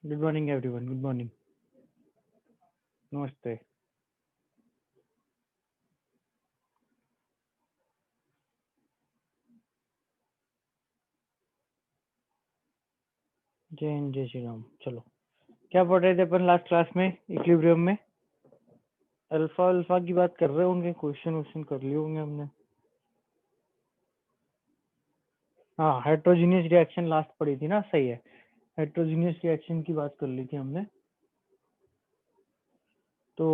Good morning everyone, good morning, नमस्ते। जय हिंद, जय श्री राम। चलो, क्या पढ़ रहे थे अपन लास्ट क्लास में? इक्विलिब्रियम में अल्फा अल्फा की बात कर रहे होंगे, क्वेश्चन कर लिए होंगे हमने। हाँ, हेट्रोजीनियस रिएक्शन लास्ट पढ़ी थी ना, सही है। हेट्रोजीनियस रिएक्शन की बात कर ली थी हमने। तो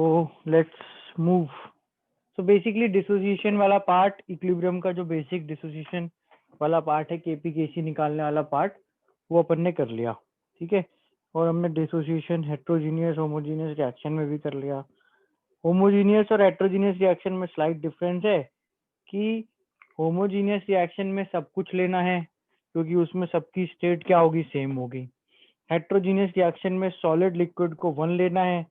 let's move. So basically dissociation वाला पार्ट, इक्विलिब्रियम का जो बेसिक डिसोसिएशन वाला पार्ट है, केपी केसी निकालने वाला पार्ट, वो अपन ने कर लिया। ठीक है, और हमने डिसोसिएशन हेट्रोजीनियस होमोजीनियस रिएक्शन में भी कर लिया। होमोजीनियस और हेट्रोजीनियस रिएक्शन में स्लाइट डिफरेंस है कि होमोजीनियस रिएक्शन में सब कुछ लेना है क्योंकि उसमें सबकी स्टेट क्या होगी, सेम होगी। हेट्रोजीनियस रिएक्शन में सॉलिड लिक्विड को वन लेना है।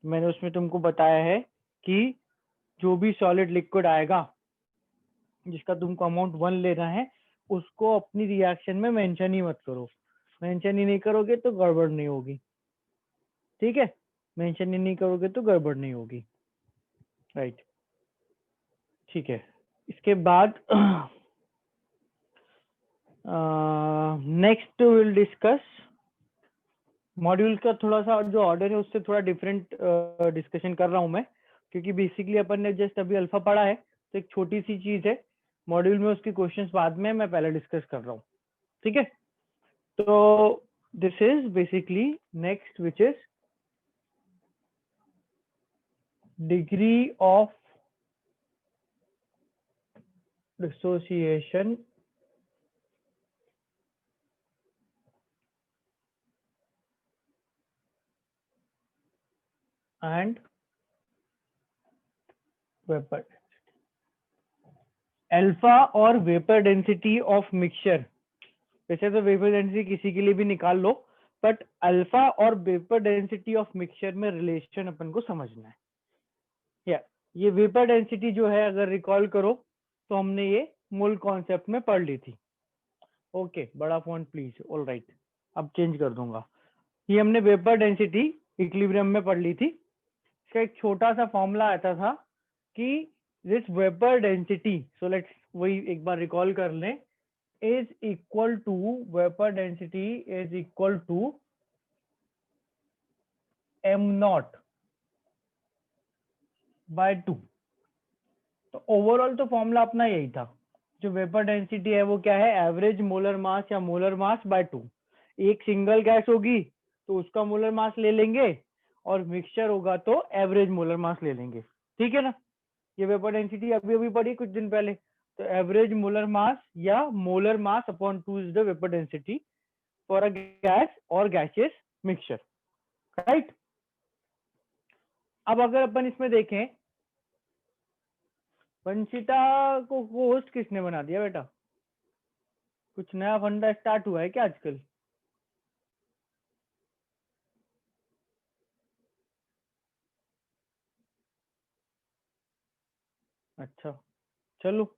मैंने उसमें तुमको बताया है कि जो भी सॉलिड लिक्विड आएगा जिसका तुमको अमाउंट वन लेना है, उसको अपनी रिएक्शन में मेंशन ही मत करो। मेंशन ही नहीं करोगे तो गड़बड़ नहीं होगी। ठीक है, मेंशन ही नहीं करोगे तो गड़बड़ नहीं होगी। राइट, ठीक है। इसके बाद नेक्स्ट विल डिस्कस मॉड्यूल का थोड़ा सा जो ऑर्डर है उससे थोड़ा डिफरेंट डिस्कशन कर रहा हूं मैं, क्योंकि बेसिकली अपन ने जस्ट अभी अल्फा पढ़ा है, तो एक छोटी सी चीज है मॉड्यूल में, उसके क्वेश्चंस बाद में, मैं पहले डिस्कस कर रहा हूँ। ठीक है, तो this is basically next which is degree of dissociation and vapour, alpha और वेपर डेंसिटी ऑफ मिक्सचर। वैसे तो वेपर डेंसिटी किसी के लिए भी निकाल लो, बट अल्फा और वेपर डेंसिटी ऑफ मिक्सचर में रिलेशन अपन को समझना है। या ये वेपर डेंसिटी जो है, अगर रिकॉल करो तो हमने ये मोल कॉन्सेप्ट में पढ़ ली थी। ओके, बड़ा फॉन्ट प्लीज। ऑल राइट, अब चेंज कर दूंगा। ये हमने वेपर डेंसिटी इक्विलिब्रियम में पढ़ ली थी। इसका एक छोटा सा फॉर्मूला आता था कि this vapour density, so let's वही एक बार रिकॉल कर लें, is equal to vapor density is equal to m not by 2। तो ओवरऑल तो फॉर्मूला अपना यही था। जो वेपर डेंसिटी है वो क्या है, एवरेज मोलर मास या मोलर मास बाय 2। एक सिंगल गैस होगी तो उसका मोलर मास ले लेंगे, और मिक्सचर होगा तो एवरेज मोलर मास ले लेंगे। ठीक है ना, ये वेपर डेंसिटी अभी अभी पढ़ी कुछ दिन पहले। तो एवरेज मोलर मास या molar mass upon 2 is the vapour density for a gas और गैसियस मिक्सचर। राइट, अब अगर अपन इसमें देखें, वंशिता को होस्ट किसने बना दिया बेटा? कुछ नया फंडा स्टार्ट हुआ है क्या आजकल? अच्छा, चलो,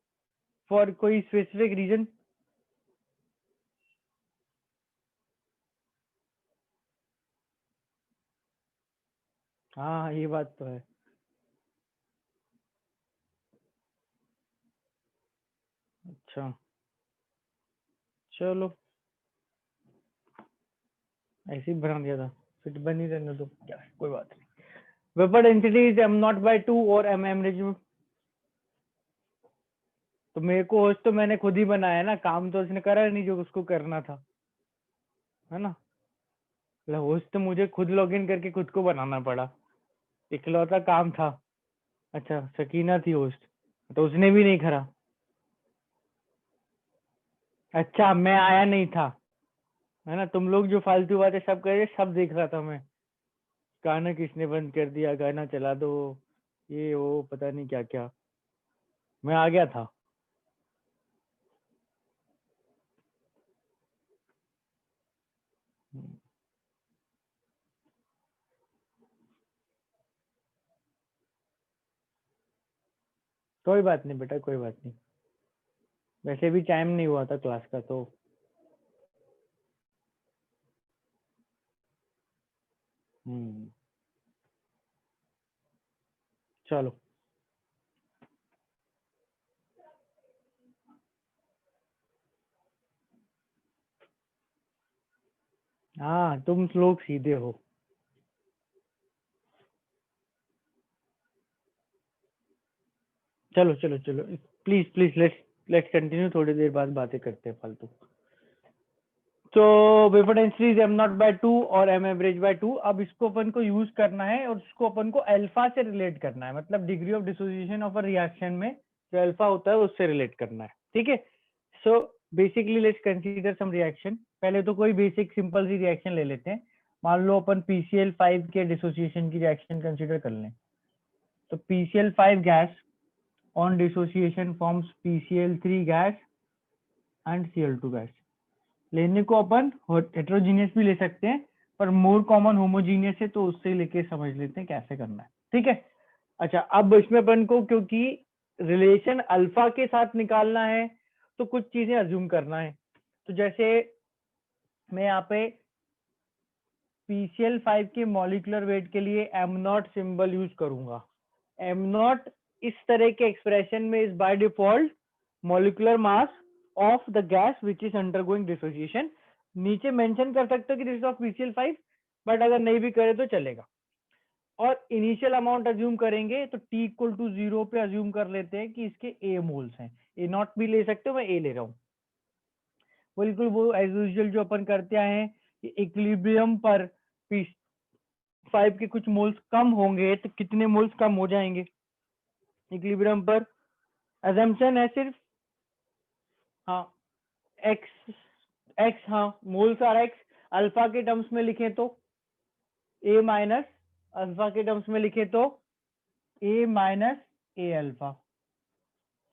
फॉर कोई स्पेसिफिक रीजन? हाँ, ये बात तो है। अच्छा, चलो, ऐसे ही बना दिया था, फिर बन ही रहने दो, क्या है, कोई बात नहीं। Vapour density is M not by 2 और एम एवरेज में। तो मेरे को होस्ट तो मैंने खुद ही बनाया ना, काम तो उसने करा नहीं जो उसको करना था, है ना। मतलब होस्ट तो मुझे खुद लॉगिन करके खुद को बनाना पड़ा, इकलौता काम था। अच्छा, सकीना थी होस्ट, तो उसने भी नहीं करा। अच्छा, मैं आया नहीं था, है ना। तुम लोग जो फालतू बातें सब कर रहे, सब देख रहा था मैं। गाना किसने बंद कर दिया, गाना चला दो, ये वो पता नहीं क्या क्या, मैं आ गया था। कोई बात नहीं बेटा, कोई बात नहीं, वैसे भी टाइम नहीं हुआ था क्लास का तो। चलो हाँ, तुम लोग सीधे हो। चलो चलो चलो, प्लीज प्लीज लेट्स कंटिन्यू, थोड़ी देर बाद बातें करते हैं फालतू। तो vapour density is M not by 2 और एम एवरेज बाय 2। अब इसको अपन को यूज करना है और इसको अपन को अल्फा से रिलेट करना है, मतलब degree of dissociation of a reaction में जो अल्फा होता है उससे रिलेट करना है, ठीक है। So basically let's consider some reaction. पहले तो कोई बेसिक सिंपल सी रिएक्शन ले लेते हैं। मान लो अपन PCl5 के डिसोसिएशन की रिएक्शन कंसीडर कर लें। तो PCl5 gas on dissociation forms PCl3 gas and Cl2 gas. लेने को अपन हेट्रोजीनियस भी ले सकते हैं, पर मोर कॉमन होमोजीनियस है तो उससे लेके समझ लेते हैं कैसे करना है, ठीक है। अच्छा, अब इसमें अपन को क्योंकि रिलेशन अल्फा के साथ निकालना है तो कुछ चीजें अज्यूम करना है। तो जैसे मैं यहाँ पे PCl5 के मॉलिक्यूलर वेट के लिए m0 सिंबल यूज करूंगा। m0 इस तरह के एक्सप्रेशन में is by default molecular mass of the gas which is undergoing dissociation. नीचे मेंशन कर सकते हो कि this is of PCl5, but अगर नहीं भी करे तो चलेगा। और इनिशियल अमाउंट अज्यूम करेंगे तो t इक्वल टू 0 पे अज्यूम कर लेते हैं कि इसके a मोल्स हैं। A0 भी ले सकते हो, मैं a ले रहा हूँ। बिल्कुल वो एज यूजुअल जो अपन करते आए हैं कि इक्विलिब्रियम पर P5 के कुछ मोल्स कम होंगे तो कितने मोल्स कम हो जाएंगे इक्विलिब्रियम पर। अजम्पशन है सिर्फ, हाँ, x, हाँ, मोल्स आर x। अल्फा के टर्म्स में लिखें तो a माइनस, अल्फा के टर्म्स में लिखें तो a माइनस a अल्फा,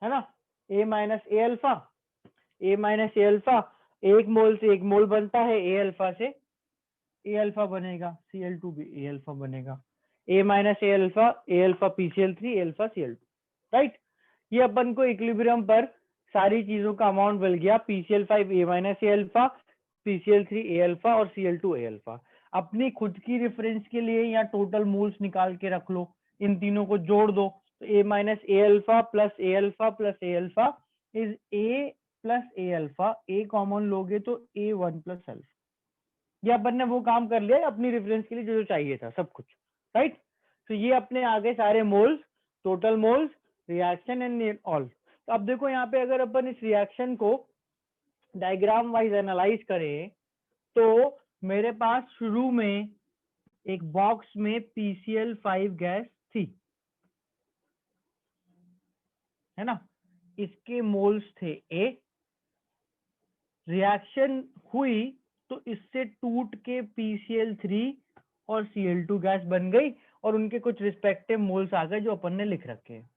है ना। a minus a alpha, a minus a alpha, एक मोल से एक मोल बनता है a अल्फा से a अल्फा बनेगा, Cl2 भी a अल्फा बनेगा। a minus a alpha PCl3, a alpha Cl2, right. ये अपन को इक्विलिब्रियम पर सारी चीजों का अमाउंट मिल गया। PCl5 a minus a alpha, PCl3 a alpha और Cl2 a अल्फा। अपनी खुद की रेफरेंस के लिए या टोटल मोल्स निकाल के रख लो, इन तीनों को जोड़ दो तो a minus a alpha plus a alpha plus a alpha is a plus a alpha. a common लोगे तो a1 प्लस अल्फा। ये अपन ने वो काम कर लिया अपनी रेफरेंस के लिए जो जो चाहिए था सब कुछ, राइट। तो ये अपने आगे सारे moles, total moles, reaction and all. तो अब देखो यहाँ पे अगर अपन इस रिएक्शन को डायग्राम वाइज एनालाइज करें तो मेरे पास शुरू में एक बॉक्स में PCl5 गैस थी, है ना। इसके मोल्स थे A। रिएक्शन हुई तो इससे टूट के PCl3 और Cl2 गैस बन गई और उनके कुछ रिस्पेक्टिव मोल्स आ गए जो अपन ने लिख रखे हैं।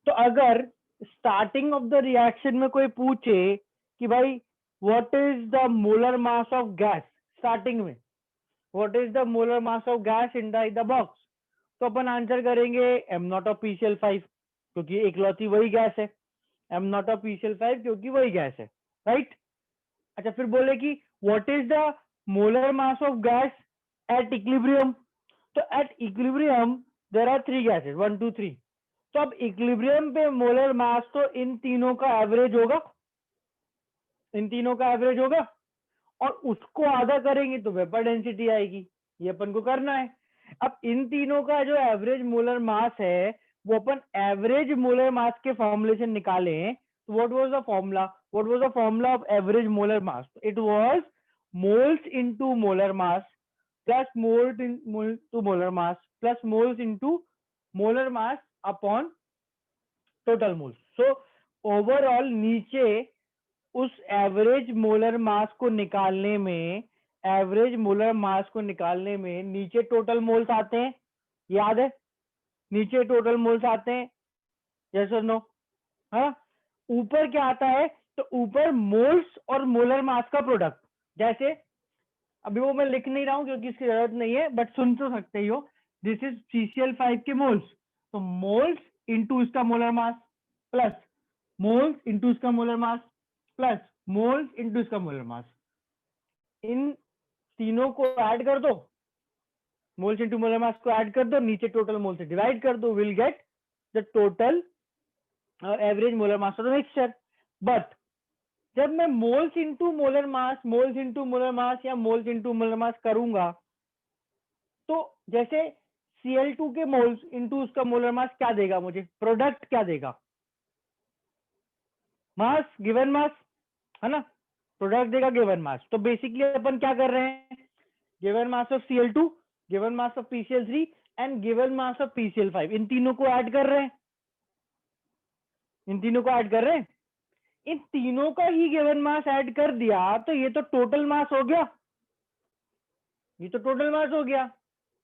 तो अगर स्टार्टिंग ऑफ द रिएक्शन में कोई पूछे कि भाई what is the molar mass of gas, starting में what is the molar mass of gas in the box, तो अपन आंसर करेंगे m0 ऑफ PCl5 क्योंकि एकलौती वही गैस है, m0 ऑफ PCl5 क्योंकि वही गैस है, राइट। अच्छा, फिर बोले कि what is the molar mass of gas at equilibrium, तो at equilibrium there are 3 gases 1 2 3। तो अब इक्विलिब्रियम पे मोलर मास तो इन तीनों का एवरेज होगा, इन तीनों का एवरेज होगा और उसको आधा करेंगे तो वेपर डेंसिटी आएगी। ये अपन को करना है। अब इन तीनों का जो एवरेज मोलर मास है वो अपन एवरेज मोलर मास के फॉर्मुलेशन निकालें तो what was the formula, what was the formula of average molar mass, it was moles into molar mass plus moles into molar mass plus moles into molar mass upon total moles. So overall नीचे उस average molar mass को निकालने में, average molar mass को निकालने में नीचे total moles आते हैं, याद है, नीचे टोटल मोल्स आते हैं, यस और नो, हाँ। ऊपर क्या आता है, तो ऊपर मोल्स और मोलर मास का प्रोडक्ट। जैसे अभी वो मैं लिख नहीं रहा हूं क्योंकि इसकी जरूरत नहीं है, बट सुन तो सकते ही हो। दिस इज CCl5 के मोल्स, तो मोल्स इंटू इसका molar mass plus moles into इसका molar mass plus moles into इसका मोलर मास, इन तीनों को ऐड कर दो, मोल्स इंटू मोलर मास को ऐड कर दो, नीचे टोटल मोल से डिवाइड कर दो, will get the total average molar mass of the mixture. But जब मैं मोल्स इंटू मोलर मास या मोल्स इंटू मोलर मास करूंगा, तो जैसे Cl2 के मोल्स इंटू उसका मोलर मास क्या देगा मुझे, प्रोडक्ट क्या देगा, मास, गिवन मास, है ना, प्रोडक्ट देगा गिवन मास। तो बेसिकली अपन क्या कर रहे हैं, given mass of Cl2, given mass of PCl3 and given mass of PCl5, इन तीनों को ऐड कर रहे हैं, इन तीनों का ही गिवन मास ऐड कर दिया, तो ये तो टोटल मास हो गया,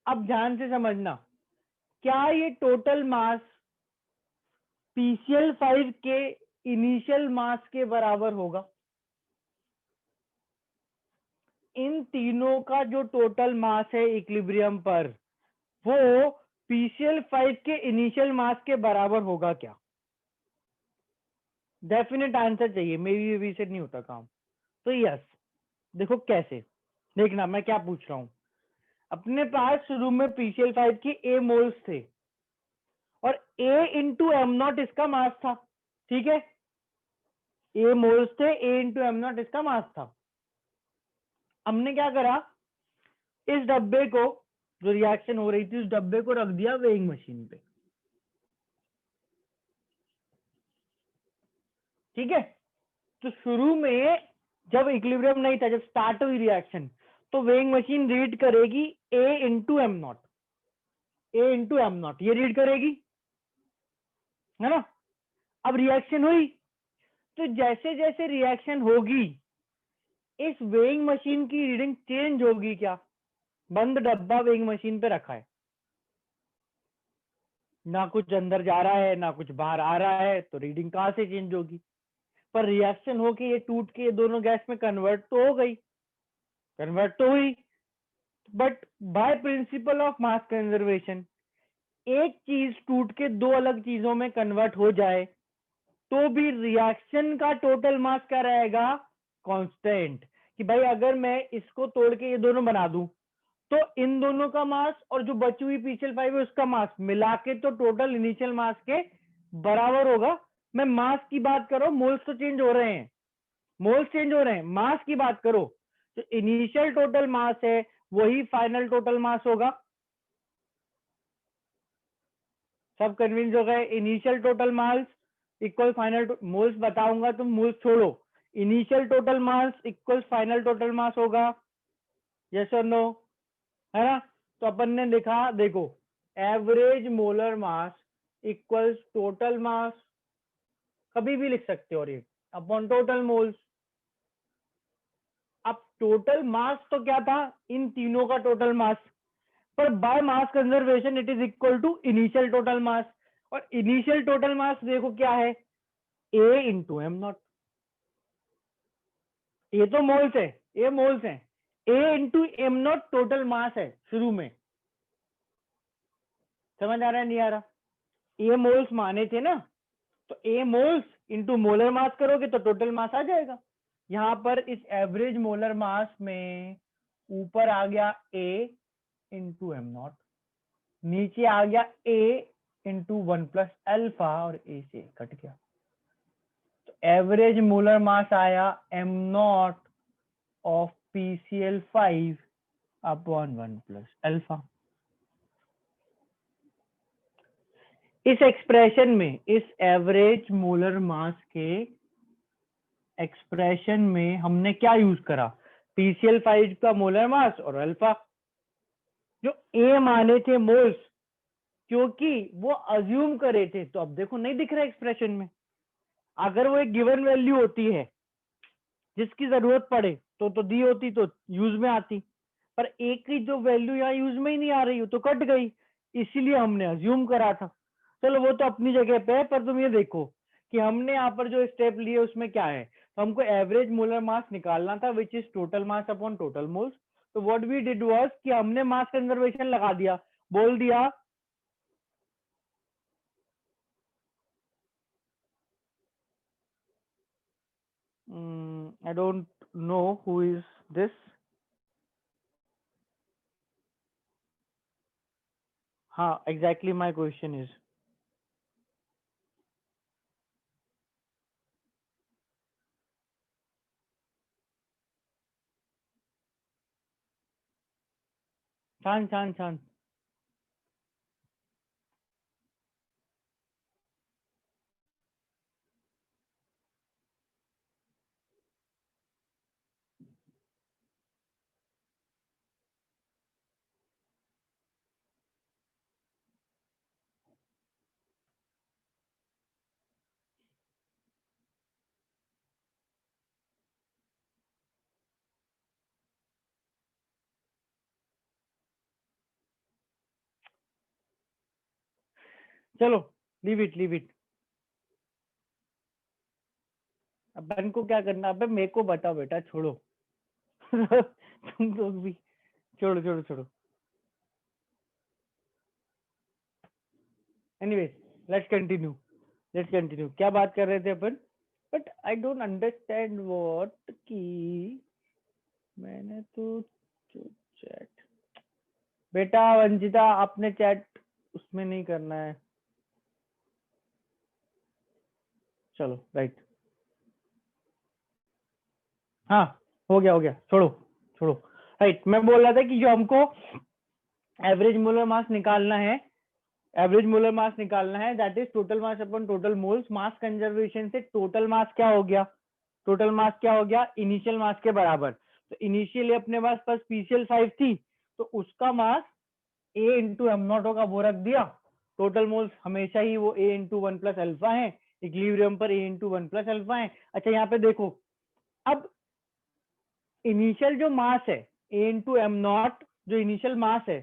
अब ध्यान से समझना, क्या ये टोटल मास PCl5 के इनिशियल मास के बराबर होगा? इन तीनों का जो टोटल मास है इक्विलिब्रियम पर, वो PCl5 के इनिशियल मास के बराबर होगा क्या? डेफिनेट आंसर चाहिए, मे बी से नहीं होता काम। तो यस, देखो कैसे, देखना मैं क्या पूछ रहा हूं। अपने पास शुरू में PCl5 के A मोल्स थे और A इंटू एम नॉट इसका मास था, ठीक है, A मोल्स थे, A इंटू एम नॉट इसका मास था। हमने क्या करा, इस डब्बे को, जो रिएक्शन हो रही थी, उस डब्बे को रख दिया वेइंग मशीन पे, ठीक है। तो शुरू में जब इक्विलिब्रियम नहीं था, जब स्टार्ट हुई रिएक्शन, तो वेइंग मशीन रीड करेगी A इंटू एम नॉट, ये रीड करेगी, है ना। अब रिएक्शन हुई, तो जैसे जैसे रिएक्शन होगी, इस वेइंग मशीन की रीडिंग चेंज होगी क्या? बंद डब्बा वेइंग मशीन पे रखा है, ना कुछ अंदर जा रहा है ना कुछ बाहर आ रहा है, तो रीडिंग कहां से चेंज होगी? पर रिएक्शन होके ये टूट के ये दोनों गैस में कन्वर्ट तो हो गई, कन्वर्ट तो हुई, but by principle of mass conservation, एक चीज टूट के दो अलग चीजों में कन्वर्ट हो जाए, तो भी रिएक्शन का टोटल मास क्या रहेगा? कांस्टेंट। कि भाई अगर मैं इसको तोड़ के ये दोनों बना दूं, तो इन दोनों का मास और जो बची हुई PCl5 है उसका मास मिला के तो टोटल इनिशियल मास के बराबर होगा। मैं मास की बात करो, मोल्स तो चेंज हो रहे हैं, मास की बात करो, तो इनिशियल टोटल मास है वही फाइनल टोटल मास होगा। सब कन्विंस हो गए? Initial total mass equal final moles बताऊंगा, तुम मोल्स छोड़ो, initial total mass equal final total mass होगा, यस और नो, है ना। तो अपन ने लिखा, देखो, average molar mass equals total mass, कभी भी लिख सकते हो, और ये अपॉन टोटल मोल्स। अब टोटल मास तो क्या था, इन तीनों का टोटल मास, पर by mass conservation it is equal to initial total mass, और इनिशियल टोटल मास देखो क्या है, A इंटू एम नॉट, ये तो मोल्स है, ये मोल्स है, A into am not total mass है शुरू में, समझ आ रहा है नहीं आ रहा? ए मोल्स माने थे ना, तो ए मोल्स इंटू मोलर मास करोगे तो टोटल मास आ जाएगा। यहां पर इस एवरेज मोलर मास में ऊपर आ गया ए इंटू एम नॉट, नीचे आ गया ए इंटू 1+α, और ए से कट गया, तो एवरेज मोलर मास आया M not of PCl5 upon 1+α। इस एक्सप्रेशन में, इस एवरेज मोलर मास के एक्सप्रेशन में हमने क्या यूज करा, PCl5 का मोलर मास और अल्फा, जो ए माने थे मोल्स, क्योंकि वो अज्यूम करे थे। तो अब देखो नहीं दिख रहा एक्सप्रेशन में, अगर वो एक गिवन वैल्यू होती है जिसकी जरूरत पड़े तो दी होती, तो यूज में आती, पर एक की जो वैल्यू यहाँ यूज में ही नहीं आ रही, तो कट गई, इसीलिए हमने अज्यूम करा था। चलो वो तो अपनी जगह पे है, पर तुम ये देखो कि हमने यहाँ पर जो स्टेप लिए उसमें क्या है, तो हमको एवरेज मोलर मास निकालना था, which is total mass upon total moles. तो व्हाट वी डिड वाज कि हमने मास कंजर्वेशन लगा दिया, बोल दिया I don't know who is this, हाँ, एग्जैक्टली माय क्वेश्चन इज, शांत शांत शांत। चलो, लीव इट लीव इट। अपन को क्या करना, अबे मेरे को बताओ बेटा, छोड़ो। तुम लोग भी छोड़ो छोड़ो छोड़ो। Anyways, let's continue, let's continue. क्या बात कर रहे थे अपन? But I don't understand what की, मैंने तो चैट, बेटा वंजिता आपने चैट उसमें नहीं करना है। चलो राइट, हाँ हो गया, छोड़ो छोड़ो। राइट, मैं बोल रहा था कि जो हमको एवरेज मोलर मास निकालना है, एवरेज मोलर मास निकालना है, that is total mass upon total moles. Mass conservation से टोटल मास क्या हो गया, टोटल मास क्या हो गया, इनिशियल मास के बराबर। तो इनिशियली अपने पास पीसीएल 5 थी, तो उसका मास ए इंटू एम नॉट होगा, वो रख दिया। टोटल मोल्स हमेशा ही वो ए इंटू वन प्लस अल्फा है, इक्विलिब्रियम पर ए इंटू वन प्लस अल्फा है। अच्छा यहाँ पे देखो, अब इनिशियल जो मास है ए इंटू एम नॉट, जो इनिशियल मास है,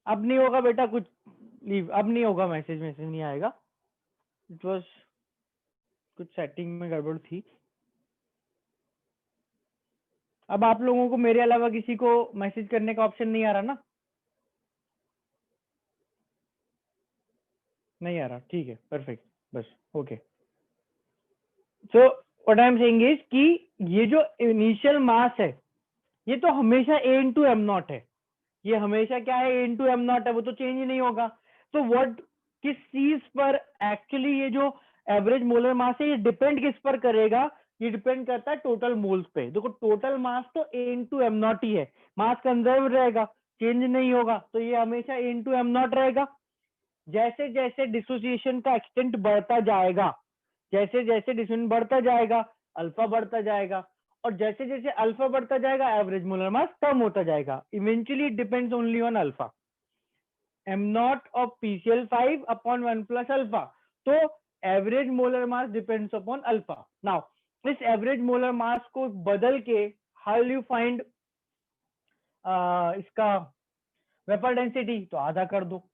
अब नहीं होगा बेटा कुछ, लीव, अब नहीं होगा, मैसेज मैसेज नहीं आएगा। इट वॉज कुछ सेटिंग में गड़बड़ थी। अब आप लोगों को मेरे अलावा किसी को मैसेज करने का ऑप्शन नहीं आ रहा ना? नहीं आ रहा, ठीक है, परफेक्ट, बस okay. So what I am saying is कि ये जो इनिशियल मास है, ये तो हमेशा ए इंटू एम नॉट है, ये हमेशा क्या है, ए इंटू एम नॉट है, वो तो चेंज ही नहीं होगा। तो व्हाट, किस चीज पर एक्चुअली ये जो एवरेज मोलर मास है ये डिपेंड किस पर करेगा, ये डिपेंड करता है टोटल मोल्स पे। देखो टोटल मास तो ए इंटू एम नॉट ही है, मास कंजर्व रहेगा, चेंज नहीं होगा, तो ये हमेशा ए इंटू एम नॉट रहेगा। जैसे जैसे डिसोसिएशन का एक्सटेंट बढ़ता जाएगा, जैसे जैसे डिसोसिएशन बढ़ता जाएगा, अल्फा बढ़ता जाएगा, और जैसे जैसे अल्फा बढ़ता जाएगा एवरेज मोलर मास कम होता जाएगा। Eventually it depends only on alpha, M not of PCl 5 upon 1 plus alpha. तो average molar mass depends upon alpha. Now इस एवरेज मोलर मास को बदल के हाउ यू फाइंड इसका वेपर डेंसिटी, तो आधा कर दो।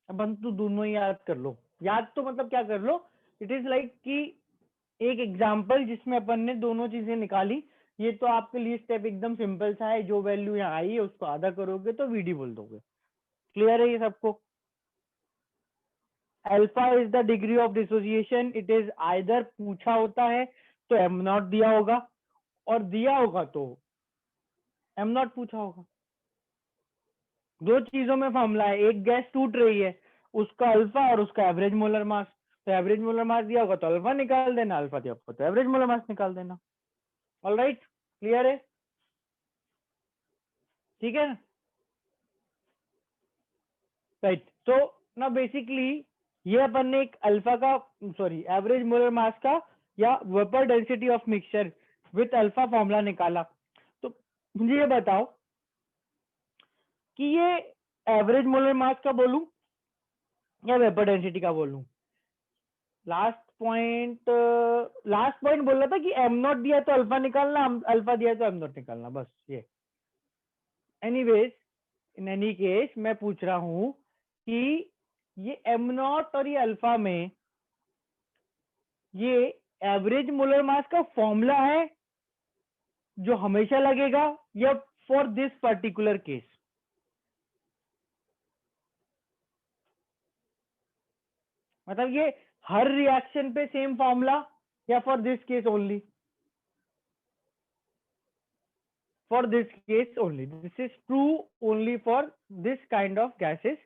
अपन तो दोनों ही याद कर लो, याद तो मतलब क्या कर लो, इट इज लाइक कि एक एग्जाम्पल जिसमें अपन ने दोनों चीजें निकाली। ये तो आपके लिए स्टेप एकदम सिंपल सा है, जो वैल्यू यहाँ आई है उसको आधा करोगे तो वीडी बोल दोगे। क्लियर है ये सबको? Alpha is the degree of dissociation, it is either पूछा होता है तो एम नॉट दिया होगा, और दिया होगा तो एम नॉट पूछा होगा। दो चीजों में फॉर्मूला है, एक गैस टूट रही है, उसका अल्फा और उसका एवरेज मोलर मास। तो एवरेज मोलर मास दिया होगा तो अल्फा निकाल देना, अल्फा दिया होगा तो एवरेज मोलर मास निकाल देना। ऑल राइट, क्लियर है? ठीक है, राइट। सो ना बेसिकली ये अपन ने एक अल्फा का, सॉरी एवरेज मोलर मास का या vapour density of mixture with alpha formula निकाला। तो मुझे ये बताओ कि ये एवरेज मोलर मास का बोलूं या वेपर डेंसिटी का बोलूं? लास्ट पॉइंट, लास्ट पॉइंट बोल रहा था कि एम नॉट दिया तो अल्फा निकालना, अल्फा दिया तो एम नॉट निकालना, बस ये। एनीवेज, इन एनी केस मैं पूछ रहा हूं कि ये एम नॉट और ये अल्फा में ये एवरेज मोलर मास का फॉर्मूला है जो हमेशा लगेगा या फॉर दिस पर्टिकुलर केस? मतलब ये हर रिएक्शन पे सेम फॉर्मूला या for this case only? For this case only. This is true only for this kind of gases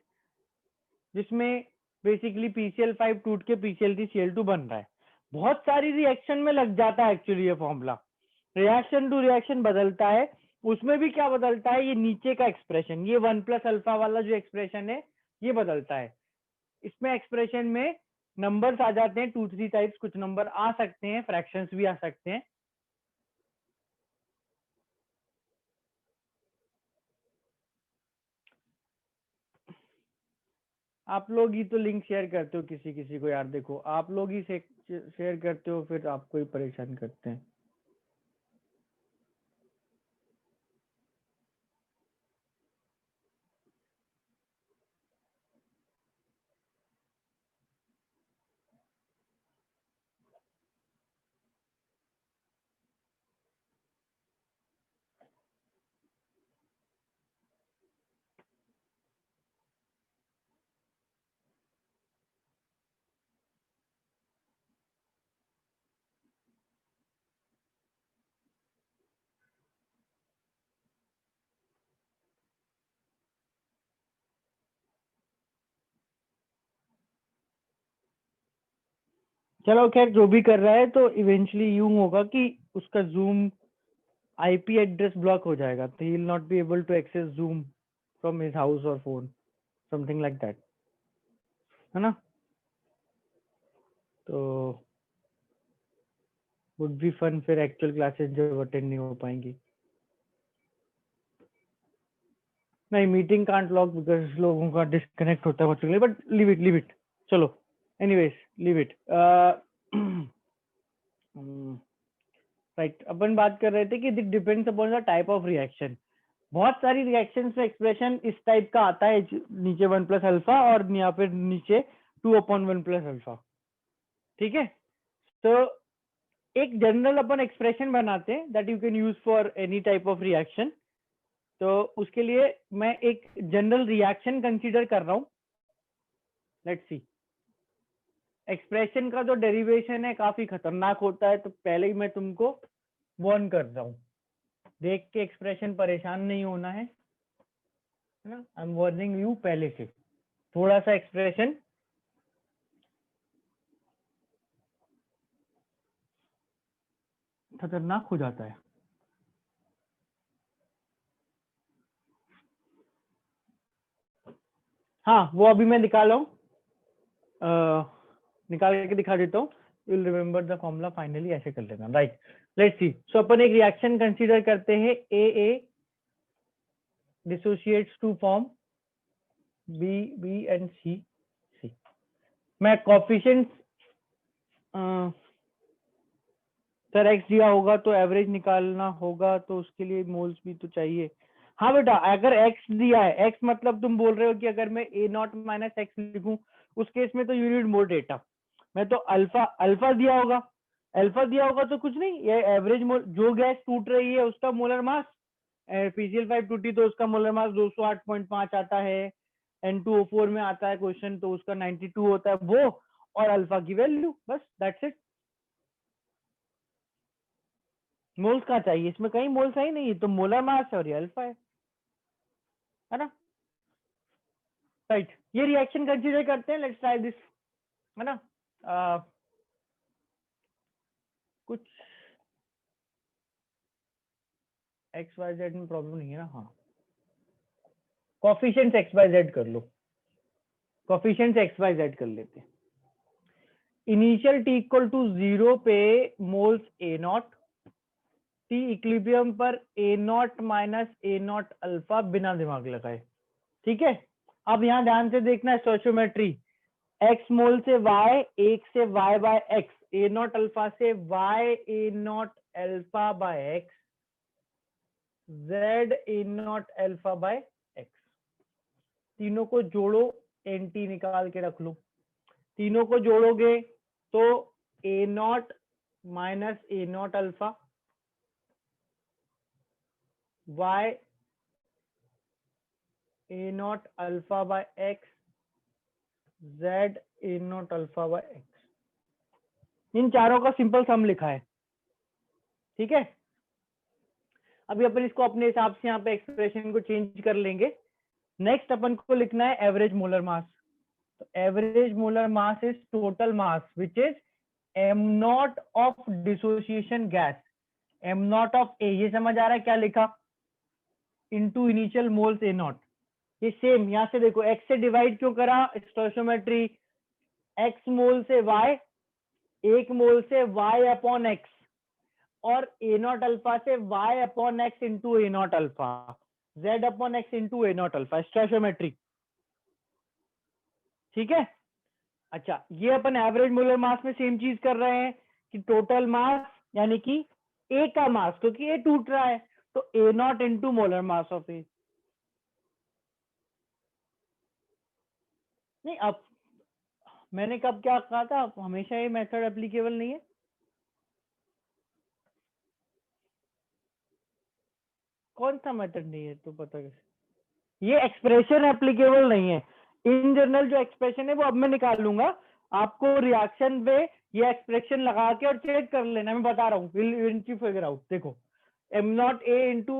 जिसमें बेसिकली PCl5 टूट के PCl3Cl2 बन रहा है. बहुत सारी रिएक्शन में लग जाता है एक्चुअली ये फॉर्मूला. रिएक्शन टू रिएक्शन बदलता है. उसमें भी क्या बदलता है? ये नीचे का एक्सप्रेशन, ये 1+अल्फा वाला जो एक्सप्रेशन है ये बदलता है. इसमें एक्सप्रेशन में नंबर्स आ जाते हैं 2-3 टाइप्स. कुछ नंबर आ सकते हैं, फ्रैक्शंस भी आ सकते हैं. आप लोग ही तो लिंक शेयर करते हो किसी किसी को यार. देखो आप लोग ही शेयर करते हो फिर आपको ही परेशान करते हैं. चलो खैर जो भी कर रहा है तो इवेंचुअली यूं होगा कि उसका जूम आईपी एड्रेस ब्लॉक हो जाएगा. तो he will not be able to access Zoom from his house और फोन, समथिंग लाइक दैट, है ना. तो वुड बी फन फिर एक्चुअल क्लासेस जो अटेंड नहीं हो पाएंगी. नहीं, मीटिंग कांट लॉक बिकॉज लोगों का डिस्कनेक्ट होता है बहुत. But leave it. चलो एनीवेज लीव इट. राइट, अपन बात कर रहे थे कि it depends upon the type of reaction. बहुत सारी रिएक्शन में एक्सप्रेशन इस टाइप का आता है, नीचे 1+अल्फा और यहाँ पे नीचे 2/1+अल्फा. ठीक है. तो एक जनरल अपन एक्सप्रेशन बनाते हैं that you can use for any type of reaction. तो उसके लिए मैं एक जनरल रिएक्शन कंसीडर कर रहा हूं. Let's see. एक्सप्रेशन का जो डेरिवेशन है काफी खतरनाक होता है, तो पहले ही मैं तुमको वार्न कर रहा हूं. देख के एक्सप्रेशन परेशान नहीं होना है ना. आई एम वार्निंग यू पहले से. थोड़ा सा एक्सप्रेशन खतरनाक हो जाता है. हाँ वो अभी मैं निकाला हूँ, निकाल के दिखा देता हूँ. You will remember the formula finally. ऐसे कर लेना. Right, let's see. सो अपन एक रिएक्शन कंसीडर करते हैं. A dissociates to form B and C. मैं कोफिशिएंट सर एक्स दिया होगा तो एवरेज निकालना होगा, तो उसके लिए मोल्स भी तो चाहिए. हाँ बेटा, अगर एक्स दिया है, एक्स मतलब तुम बोल रहे हो कि अगर मैं A0-X लिखूं उस केस में तो यू नीड मोर डेटा. मैं तो अल्फा अल्फा दिया होगा, अल्फा दिया होगा तो कुछ नहीं, ये एवरेज मोल जो गैस टूट रही है उसका मोलर मास. PCl5 टूटी तो उसका मोलर मास 208.5 आता है. N2O4 में आता है क्वेश्चन तो उसका 92 होता है वो, और अल्फा की वैल्यू, बस दैट्स इट. मोल्स कहाँ चाहिए इसमें? कहीं मोल्स है ही नहीं, तो मोलर मास है और ये अल्फा है ना. राइट, ये रिएक्शन कंसीडर करते हैं. लेट्स ट्राई दिस, है ना. कुछ एक्स वाई जेड में प्रॉब्लम नहीं है ना. हाँ, कोफिशिएंट्स एक्स वाई जेड कर लो. कोफिशिएंट्स एक्स वाई जेड कर लेते हैं. इनिशियल टी इक्वल टू 0 पे मोल्स A0, टी इक्विलिब्रियम पर A0-A0 अल्फा बिना दिमाग लगाए. ठीक है. अब यहाँ ध्यान से देखना, स्टोइचियोमेट्री. एक्स मोल से वाई, एक से Y by X, A0 alpha से Y A0 alpha by X, Z A0 alpha by X. तीनों को जोड़ो, एनटी निकाल के रख लो. तीनों को जोड़ोगे तो A0 - A0 alpha y a not alpha by X z a not alpha by X. इन चारों का सिंपल सम लिखा है, ठीक है। अभी अपन इसको अपने हिसाब से यहाँ पे एक्सप्रेशन को चेंज कर लेंगे। नेक्स्ट अपन को लिखना है एवरेज मोलर मास। तो average molar mass is total mass which is M not of dissociation gas, M not of A, ये समझ आ रहा है क्या लिखा, into initial moles A not. ये सेम यहां से देखो, एक्स से डिवाइड क्यों करा, स्टोइचियोमेट्री, एक्स मोल से वाई, एक मोल से वाई अपॉन एक्स, और ए नॉट अल्फा से Y upon X into A not alpha, Z upon X into A not alpha, stoichiometry, ठीक है। अच्छा, ये अपन एवरेज मोलर मास में सेम चीज कर रहे हैं कि टोटल मास यानी कि ए का मास, क्योंकि ए टूट रहा है तो A not into molar mass of A. नहीं, अब मैंने कब क्या कहा था, हमेशा ये मेथड एप्लीकेबल नहीं है। कौन सा मेथड नहीं है तो पता कैसे, ये एक्सप्रेशन एप्लीकेबल नहीं है। इन जनरल जो एक्सप्रेशन है वो अब मैं निकाल लूंगा, आपको रिएक्शन पे ये एक्सप्रेशन लगा के और चेक कर लेना, मैं बता रहा हूँ, विल फिगर आउट। देखो, M not A into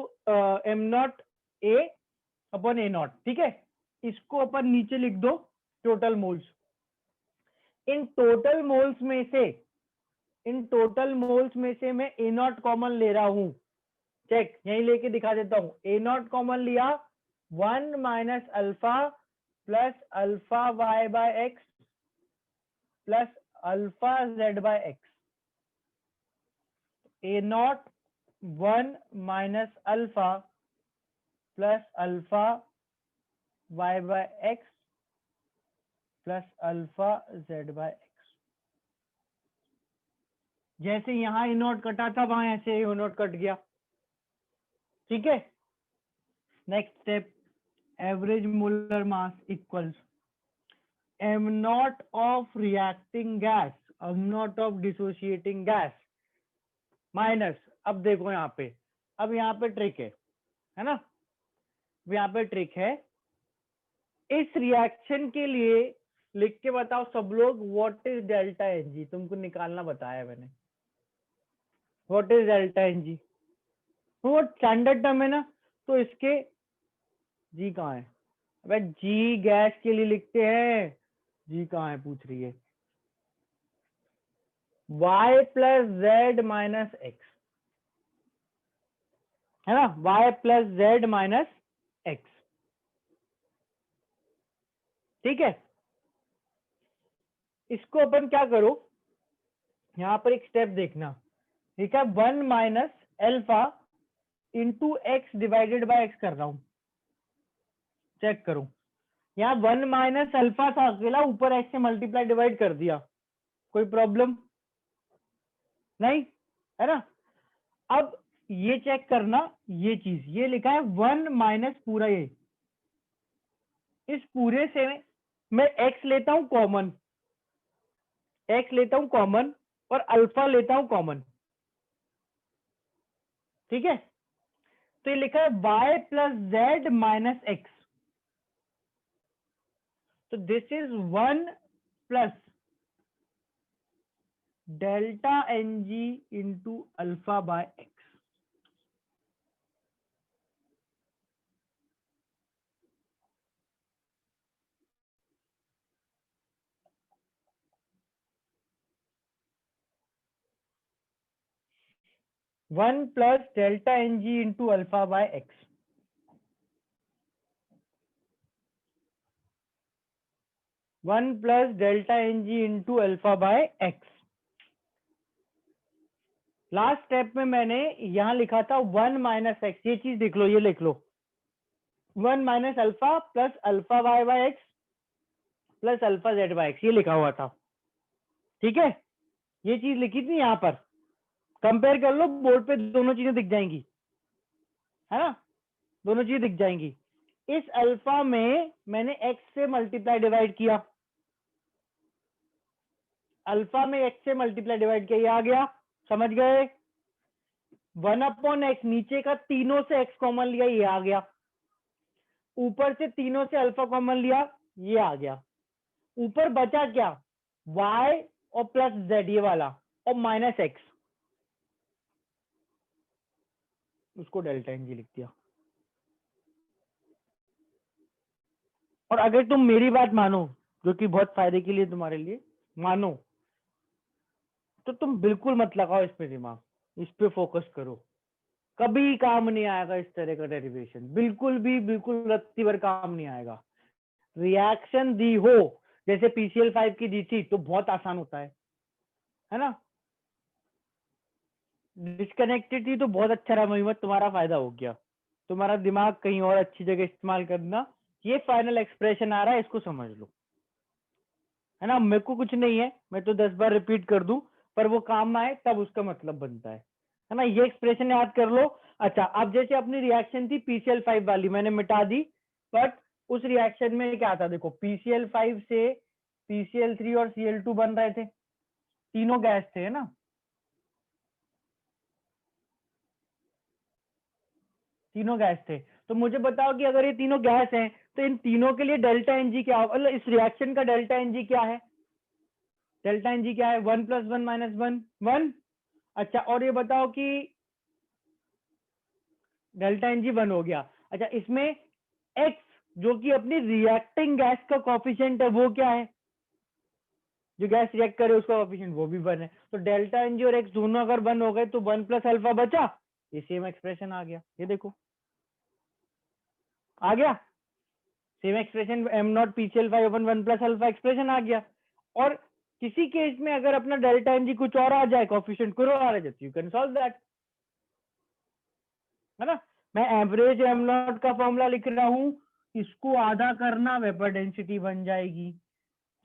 M not A upon A not, ठीक है। इसको अपन नीचे लिख दो total moles. In total moles में से, इन टोटल मोल्स में से मैं ए नॉट कॉमन ले रहा हूं, चेक यही लेके दिखा देता हूं। ए नॉट कॉमन लिया, 1 minus alpha plus alpha Y by X plus alpha Z by X. A not 1 minus alpha plus alpha Y by X plus alpha Z by X. जैसे यहां ए नॉट कटा था वहां ऐसे ए नॉट कट गया, ठीक है। Next step, average molar mass equals M not of reacting gas, M not of dissociating gas minus, अब देखो यहाँ पे, अब यहाँ पे ट्रिक है ना, यहाँ पे ट्रिक है। इस रिएक्शन के लिए लिख के बताओ सब लोग, what is delta N G, तुमको निकालना बताया मैंने, what is delta N G, वो स्टैंडर्ड टर्म है ना, तो इसके जी कहाँ है, अबे जी गैस के लिए लिखते हैं, जी कहाँ है पूछ रही है, y plus Z minus x, है ना, y plus Z minus x, ठीक है। इसको अपन क्या करो, यहां पर एक स्टेप देखना, ठीक है, 1 minus alpha into x divided by x कर रहा हूं, चेक करो, यहाँ 1 माइनस अल्फा था अकेला, ऊपर एक्स से मल्टीप्लाई डिवाइड कर दिया, कोई प्रॉब्लम नहीं, है ना। अब ये चेक करना, ये चीज ये लिखा है 1 माइनस पूरा, ये इस पूरे से मैं एक्स लेता हूं कॉमन, एक्स लेता हूं कॉमन और अल्फा लेता हूं कॉमन, ठीक है। तो ये लिखा है y plus Z minus X, तो this is 1 plus delta N G into alpha by X. 1 plus delta N G into alpha by X, 1 plus delta N G into alpha by X. Last step में मैंने यहां लिखा था 1 minus x, ये चीज देख लो, ये लिख लो, 1 minus alpha plus alpha Y by X plus alpha Z by X, ये लिखा हुआ था, ठीक है। ये चीज लिखी थी यहाँ पर, कंपेयर कर लो बोर्ड पे, दोनों चीजें दिख जाएंगी, है ना, दोनों चीजें दिख जाएंगी। इस अल्फा में मैंने एक्स से मल्टीप्लाई डिवाइड किया, अल्फा में एक्स से मल्टीप्लाई डिवाइड किया, ये आ गया, समझ गए। 1/x, नीचे का तीनों से x कॉमन लिया, ये आ गया। ऊपर से तीनों से अल्फा कॉमन लिया, ये आ गया। ऊपर बचा क्या, y और प्लस z, ये वाला, और माइनस x, उसको डेल्टा एन जी लिख दिया। और अगर तुम मेरी बात मानो, जो कि बहुत फायदे के लिए तुम्हारे लिए मानो, तो तुम बिल्कुल मत लगाओ इस पे दिमाग, इस पे फोकस करो, कभी काम नहीं आएगा इस तरह का डेरिवेशन, बिल्कुल भी, बिल्कुल रत्ती भर काम नहीं आएगा। रिएक्शन दी हो, जैसे PCl5 की दी थी, तो बहुत आसान होता है ना। डिस्कनेक्टेड थी तो बहुत अच्छा रहा मोहम्मद, तुम्हारा फायदा हो गया, तुम्हारा दिमाग कहीं और अच्छी जगह इस्तेमाल करना। ये फाइनल एक्सप्रेशन आ रहा है, इसको समझ लो, है ना। मेरे को कुछ नहीं है, मैं तो 10 बार रिपीट कर दूं, पर वो काम आए तब उसका मतलब बनता है ना। ये एक्सप्रेशन याद कर लो। अच्छा, अब जैसे अपनी रिएक्शन थी PCl5 वाली, मैंने मिटा दी, बट उस रिएक्शन में क्या था, देखो PCl5 से PCl3 और Cl2 बन रहे थे, तीनों गैस थे, है ना, तीनों गैस थे। तो मुझे बताओ कि अगर ये तीनों गैस हैं, तो इन तीनों के लिए डेल्टा एनजी क्या होगा, मतलब इस रिएक्शन का डेल्टा एनजी क्या है, डेल्टा एनजी क्या है, 1 + 1 - 1 1। अच्छा, और ये बताओ कि डेल्टा एनजी 1 हो गया। अच्छा, इसमें एक्स, जो कि अपनी रिएक्टिंग गैस का कोफिशिएंट है, वो क्या है, जो गैस रिएक्ट करे उसका कोफिशिएंट, वो भी 1 है। तो डेल्टा एनजी और एक्स दोनों अगर 1 हो गए, तो 1 + अल्फा बचा, ये सेम एक्सप्रेशन आ गया, ये देखो आ गया, same expression M not PCl5 अपन 1 + अल्फा एक्सप्रेशन आ गया। और किसी केस में अगर अपना डेल्टा एनजी कुछ और आ जाए, कोफिशिएंट कुछ और आ जाए, यू कैन सॉल्व दैट, है ना। मैं एवरेज एम नॉट का फॉर्मूला लिख रहा हूं, इसको आधा करना, वेपर डेंसिटी बन जाएगी।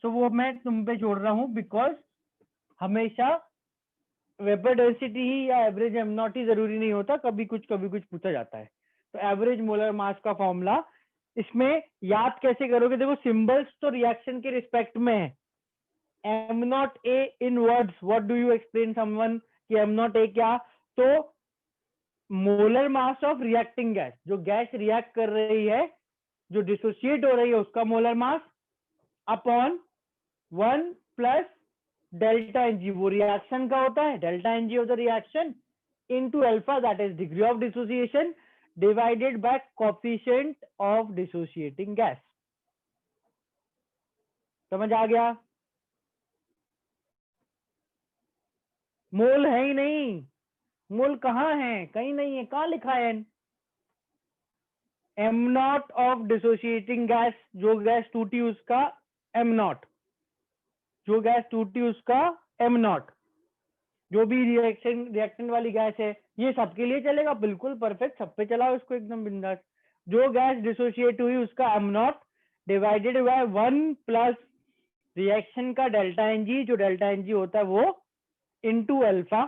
तो वो मैं तुम पे छोड़ रहा हूं, बिकॉज हमेशा वेपर डेंसिटी ही या एवरेज एम नॉट ही जरूरी नहीं होता, कभी कुछ पूछा जाता है। तो एवरेज मोलर मास का फॉर्मूला इसमें याद कैसे करोगे, देखो सिंबल्स तो रिएक्शन के रिस्पेक्ट में है। M not A in words, what do you explain someone, कि एम नॉट ए क्या, तो molar mass of reacting gas, जो गैस रिएक्ट कर रही है, जो डिसोसिएट हो रही है, उसका molar mass upon 1 + delta N G, वो रिएक्शन का होता है, delta N G of the reaction, into alpha, that is degree of dissociation, divided by coefficient of dissociating gas. समझ आ गया। मोल है ही नहीं, मोल कहाँ है, कहीं नहीं है, कहाँ लिखा है, M not of dissociating gas, जो गैस टूटी उसका एम नॉट, जो गैस टूटी उसका एम नॉट, जो भी रिएक्शन वाली गैस है, ये सबके लिए चलेगा, बिल्कुल परफेक्ट, सब पे चलाओ इसको एकदम बिंदास। जो गैस डिसोशिएट हुई उसका am not, divided by 1 + reaction का डेल्टा एनजी, जो डेल्टा एनजी होता है वो, इनटू अल्फा,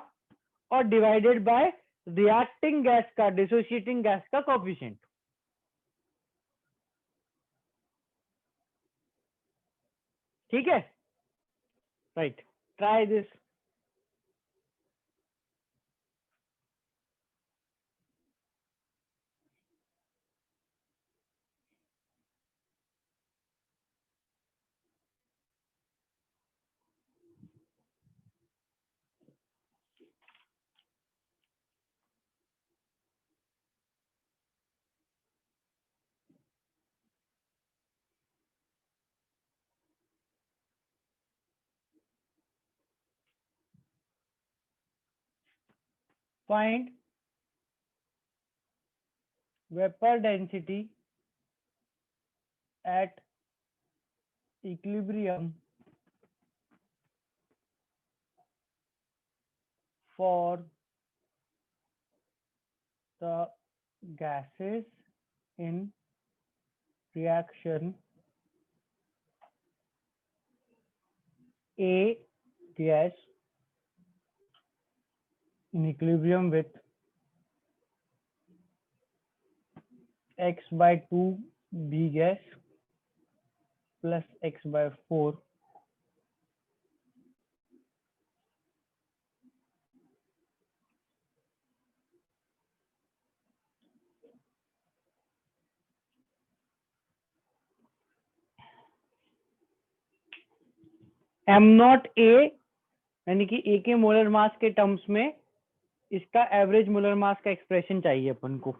और डिवाइडेड बाय रिएक्टिंग गैस का, डिसोशिएटिंग गैस का कोफिशिएंट। ठीक है, right, try this. Find vapour density at equilibrium for the gases in reaction A gas in equilibrium with x/2 B gas plus x/4 M not ए यानी कि ए के molar mass के terms में इसका एवरेज मोलर मास का expression चाहिए अपन को।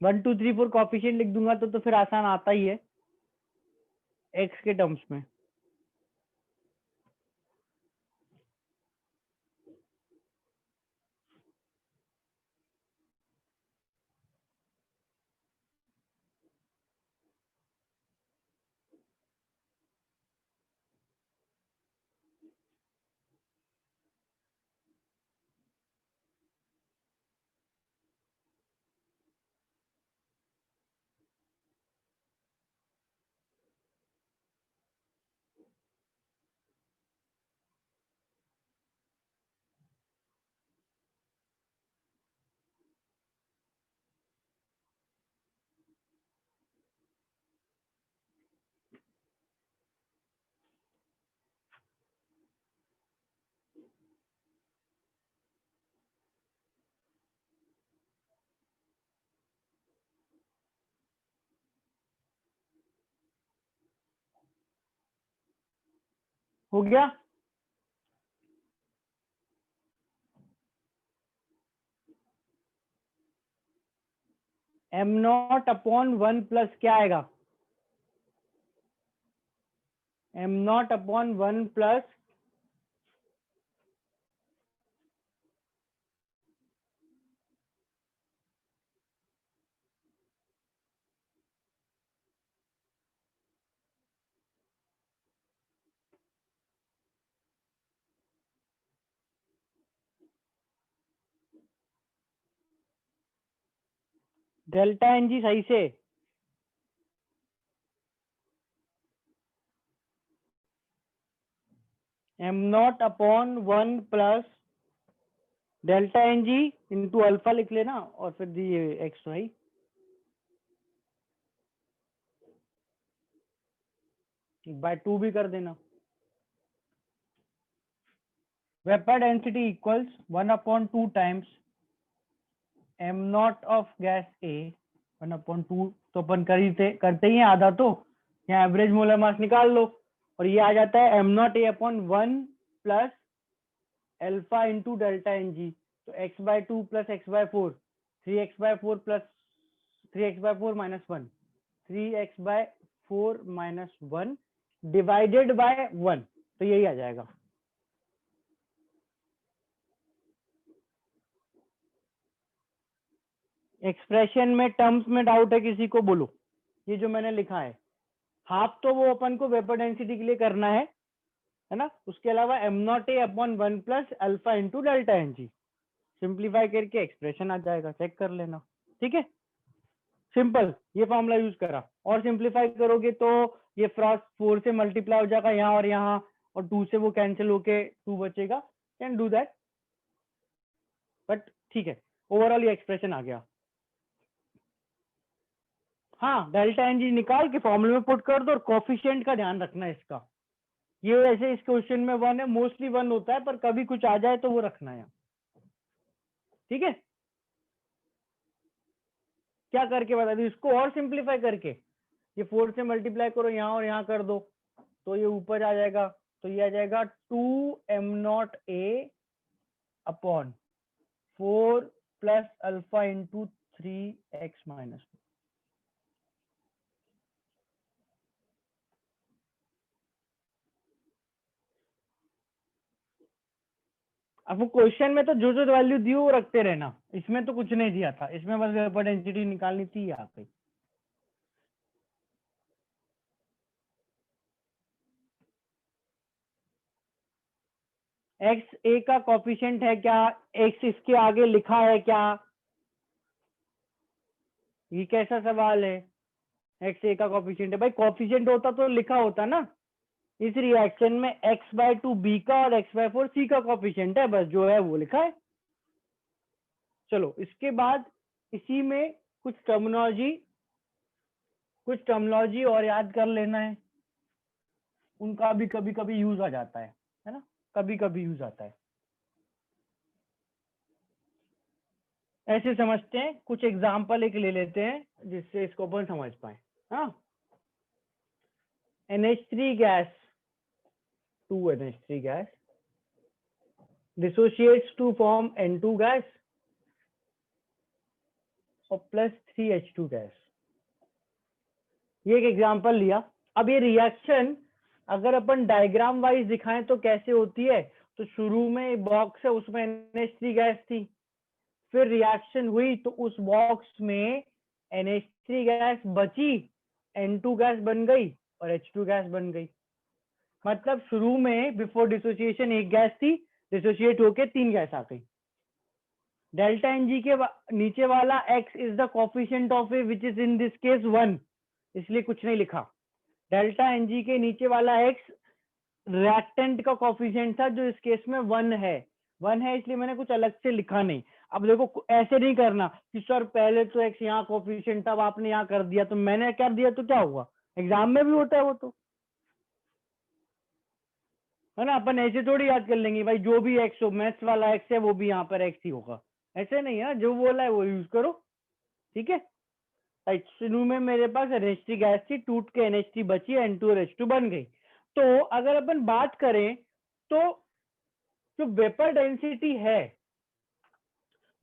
1 2 3 4 coefficient लिख दूंगा तो फिर आसान आता ही है एक्स के टर्म्स में। हो गया। एम नॉट अपॉन 1 प्लस क्या आएगा, M not upon 1 plus delta N G. सही से M not upon 1 plus delta N G into alpha लिख लेना और फिर दी एक्स वाई। बाय 2 भी कर देना। Vapour density equals 1/2 times M not of gas A 1/2। तो अपन करते ही हैं आधा, तो यहाँ एवरेज मोलर मास निकाल लो और ये आ जाता है M not A upon 1 plus alpha into delta N G. तो x/2 plus x/4 3x/4 plus 3x/4 minus 1 3x/4 minus 1 divided by 1, तो यही आ जाएगा। एक्सप्रेशन में टर्म्स में डाउट है किसी को, बोलो। ये जो मैंने लिखा है हाफ तो वो अपन को वेपर डेंसिटी के लिए करना है ना, उसके अलावा M not A upon 1 plus alpha into delta N G simplify करके एक्सप्रेशन आ जाएगा, चेक कर लेना। ठीक है, सिंपल ये फॉर्मूला यूज करा और सिंप्लीफाई करोगे तो ये फ्रॉस 4 से मल्टीप्लाई हो जाएगा यहाँ और यहाँ, और 2 से वो कैंसिल होके 2 बचेगा। कैन डू दैट, बट ठीक है, ओवरऑल ये एक्सप्रेशन आ गया। हाँ, डेल्टा एन जी निकाल के फॉर्मूले में पुट कर दो और कोफिशिएंट का ध्यान रखना है इसका। ये वैसे इस क्वेश्चन में 1 है, मोस्टली 1 होता है, पर कभी कुछ आ जाए तो वो रखना है। ठीक है, क्या करके बता दी इसको और सिंप्लीफाई करके, ये 4 से मल्टीप्लाई करो यहाँ और यहाँ कर दो तो ये ऊपर आ जाएगा। तो ये आ जाएगा 2m0a upon 4 plus alpha into 3x minus. अब वो क्वेश्चन में तो जो वैल्यू दी वो रखते रहना, इसमें तो कुछ नहीं दिया था, इसमें बस वेपर डेंसिटी निकालनी थी यहाँ पे। एक्स ए का कॉफिशिएंट है क्या, एक्स इसके आगे लिखा है क्या, ये कैसा सवाल है। एक्स ए का कॉफिशिएंट है, भाई कॉफिशिएंट होता तो लिखा होता ना। इस रिएक्शन में x/2 बी का और x/4 सी का कॉफिशिएंट है, बस जो है वो लिखा है। चलो इसके बाद इसी में कुछ टर्मिनोलॉजी और याद कर लेना है, उनका भी कभी कभी यूज आ जाता है ना, कभी कभी यूज आता है। ऐसे समझते हैं, कुछ एग्जाम्पल एक ले लेते हैं जिससे इसको अपन समझ पाए। हाँ, NH3 gas, 2 NH3 gas dissociates to form N2 gas और प्लस 3H2 गैस। ये एक एग्जांपल लिया। अब ये रिएक्शन अगर अपन डायग्राम वाइज दिखाएं तो कैसे होती है, तो शुरू में बॉक्स है उसमें NH3 गैस थी, फिर रिएक्शन हुई तो उस बॉक्स में NH3 गैस बची, N2 गैस बन गई और H2 गैस बन गई। मतलब शुरू में बिफोर डिसोसिएशन एक गैस थी, डिसोसिएट होके 3 गैस आ गई। डेल्टा Ng के नीचे वाला x is the coefficient of A which is in this case 1, इसलिए कुछ नहीं लिखा। डेल्टा Ng के नीचे वाला x रिएक्टेंट का कोफिशिएंट था जो इस केस में 1 है, 1 है इसलिए मैंने कुछ अलग से लिखा नहीं। अब देखो ऐसे नहीं करना कि सर पहले तो x यहाँ कोफिशिएंट था, अब आपने यहाँ कर दिया तो मैंने कर दिया तो क्या हुआ, एग्जाम में भी होता है वो तो, है ना। अपन ऐसे थोड़ी याद कर लेंगे भाई जो भी x हो, मैथ्स वाला x है वो भी यहाँ पर x ही होगा, ऐसे नहीं है, जो बोला है वो यूज करो, ठीक है। शुरू में मेरे पास NH3 गैस थी, टूट के NH3 बची, N2 और H2 बन गई। तो अगर अपन बात करें तो जो वेपर डेंसिटी है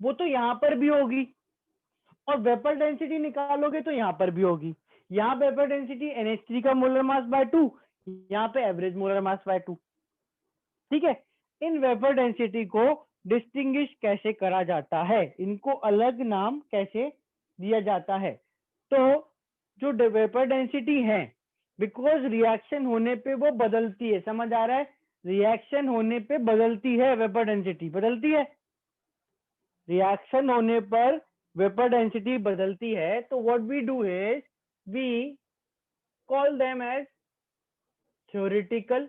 वो तो यहाँ पर भी होगी, और वेपर डेंसिटी निकालोगे तो यहाँ पर भी होगी। यहाँ वेपर डेंसिटी NH3 का मोलर मास बाय 2, यहाँ पे एवरेज मोलर मास बाय 2, ठीक है। इन वेपर डेंसिटी को डिस्टिंग्विश कैसे करा जाता है, इनको अलग नाम कैसे दिया जाता है, तो जो वेपर डेंसिटी है बिकॉज रिएक्शन होने पे वो बदलती है, समझ आ रहा है, रिएक्शन होने पे बदलती है वेपर डेंसिटी, बदलती है, रिएक्शन होने पर वेपर डेंसिटी बदलती है। तो what we do is we call them as theoretical,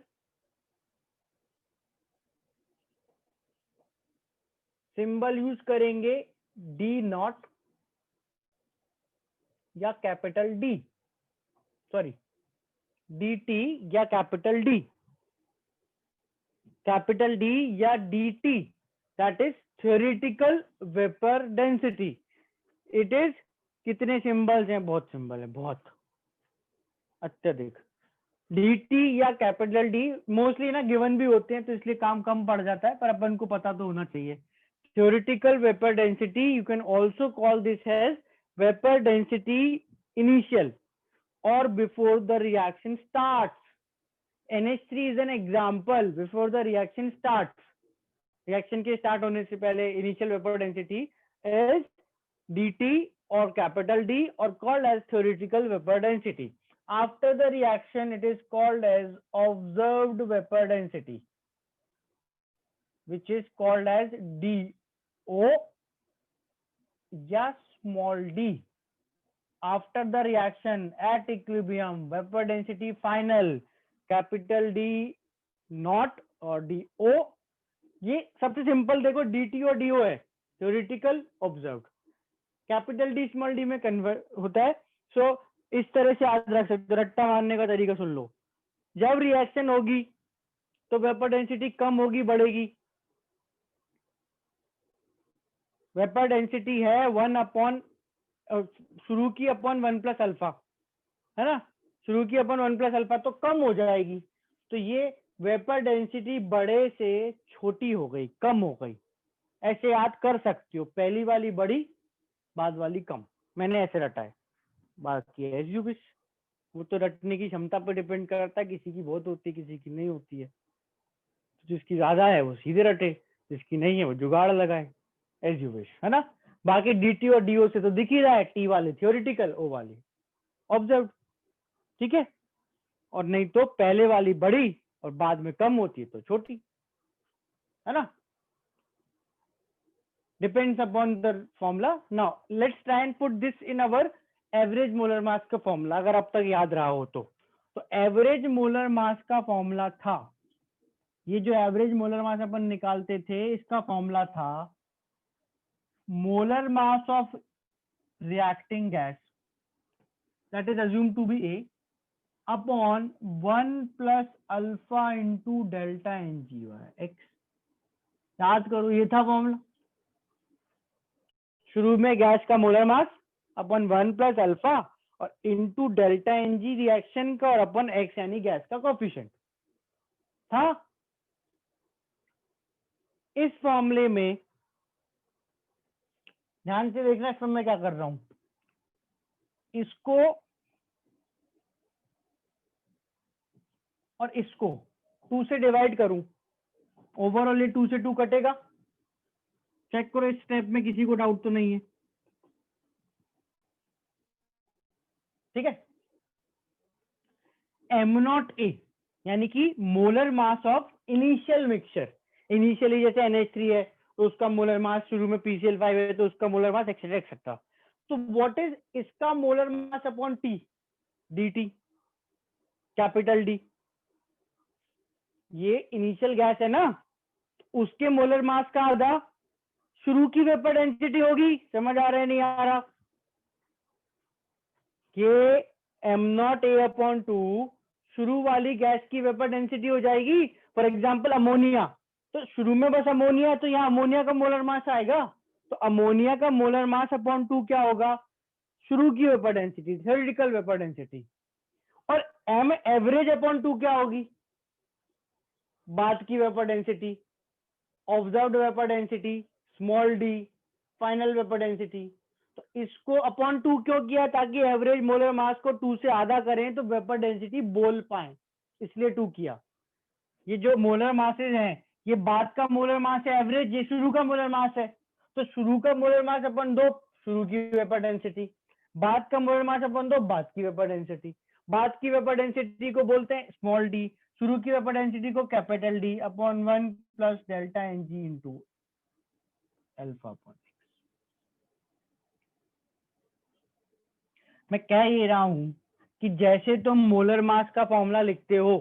symbol use करेंगे डी नॉट या capital D, sorry D T या कैपिटल डी, कैपिटल डी या D T, that is theoretical vapour density. It is, कितने symbols हैं, बहुत symbol है, बहुत अत्यधिक। डी टी या कैपिटल डी मोस्टली ना गिवन भी होते हैं तो इसलिए काम कम पड़ जाता है, पर अपन को पता तो होना चाहिए। theoretical vapor density, you can also call this as vapor density initial or before the reaction starts. NH3 is an example before the reaction starts. Reaction के start होने से पहले initial vapor density is dt or capital D or called as theoretical vapor density. After the reaction it is called as observed vapor density, which is called as DO या small d. After the reaction at equilibrium vapor density final capital D not और DO, ये सबसे simple देखो DT और DO है, theoretical observed, capital D small d में convert होता है। सो इस तरह से याद रख सकते हो, रट्टा मारने का तरीका सुन लो। जब रिएक्शन होगी तो वेपर डेंसिटी कम होगी बढ़ेगी, वेपर डेंसिटी है 1 अपॉन शुरू की अपॉन 1 प्लस अल्फा, है ना, शुरू की अपॉन 1 प्लस अल्फा तो कम हो जाएगी, तो ये वेपर डेंसिटी बड़े से छोटी हो गई, कम हो गई, ऐसे याद कर सकती हो, पहली वाली बड़ी बाद वाली कम, मैंने ऐसे रटा है। बाकी एज यू विश, वो तो रटने की क्षमता पर डिपेंड करता है, किसी की बहुत होती है किसी की नहीं होती है, तो जिसकी ज्यादा है वो सीधे रटे, जिसकी नहीं है वो जुगाड़ लगाए, एज यू विश, है ना। बाकी डीटी और डीओ से तो दिख ही रहा है, टी वाले थियोरिटिकल, ओ वाली ऑब्जर्व, ठीक है। और नहीं तो पहले वाली बड़ी और बाद में कम होती है तो छोटी, है ना। Depends upon the formula. Now let's try and put this in our average molar मास का फॉर्मूला, अगर अब तक याद रहा हो तो एवरेज मोलर मास का फॉर्मूला था, ये जो एवरेज मोलर मास अपन निकालते थे इसका फॉर्मूला था molar mass of reacting gas that is assume to be A upon 1 plus alpha into delta Ng/x। याद करो ये था फॉर्मूला, शुरू में गैस का molar mass upon 1 plus alpha और इनटू डेल्टा एनजी रिएक्शन का और अपन एक्स यानी गैस का कोफिशिएंट था। इस फॉर्मूले में ध्यान से देखना, इसमें मैं क्या कर रहा हूं, इसको और इसको 2 से डिवाइड करूं, ओवरऑल ये 2 से 2 कटेगा। चेक करो इस स्टेप में किसी को डाउट तो नहीं है, ठीक है। एम नॉट ए यानी कि molar mass of initial mixture, initially जैसे NH3 है तो उसका मोलर मास शुरू में PCl5 है तो उसका मोलर मास एक्सेट्रा एक्सेट्रा। तो व्हाट इज इसका molar mass upon T, dt, capital D. ये इनिशियल गैस है ना, उसके मोलर मास का आधा शुरू की वेपर डेंसिटी होगी। समझ आ रहा है नहीं आ रहा? के एम नॉट ए अपॉन 2 शुरू वाली गैस की वेपर डेंसिटी हो जाएगी। फॉर एग्जांपल अमोनिया, तो शुरू में बस अमोनिया, तो यहाँ अमोनिया का मोलर मास आएगा, तो अमोनिया का मोलर मास अपॉन 2 क्या होगा, शुरू की vapour density, theoretical vapour density. और एम एवरेज अपॉन 2 क्या होगी, बाद की vapour density, observed vapour density, small D, final vapour density. तो इसको अपॉन 2 क्यों किया, ताकि एवरेज मोलर मास को 2 से आधा करें तो वेपर डेंसिटी बोल पाए, इसलिए 2 किया। ये जो मोलर मासेज हैं, ये बाद का मोलर मास है एवरेज, ये शुरू का मोलर मास है, तो शुरू का मोलर मास अपन 2, शुरू की वेपर डेंसिटी, बाद का मोलर मास अपन 2, बाद की वेपर डेंसिटी। बाद की वेपर डेंसिटी को बोलते हैं स्मॉल डी, शुरू की वेपर डेंसिटी को capital D upon 1 plus delta N G into alpha upon. मैं कह ये रहा हूं कि जैसे तुम मोलर मास का फॉर्मूला लिखते हो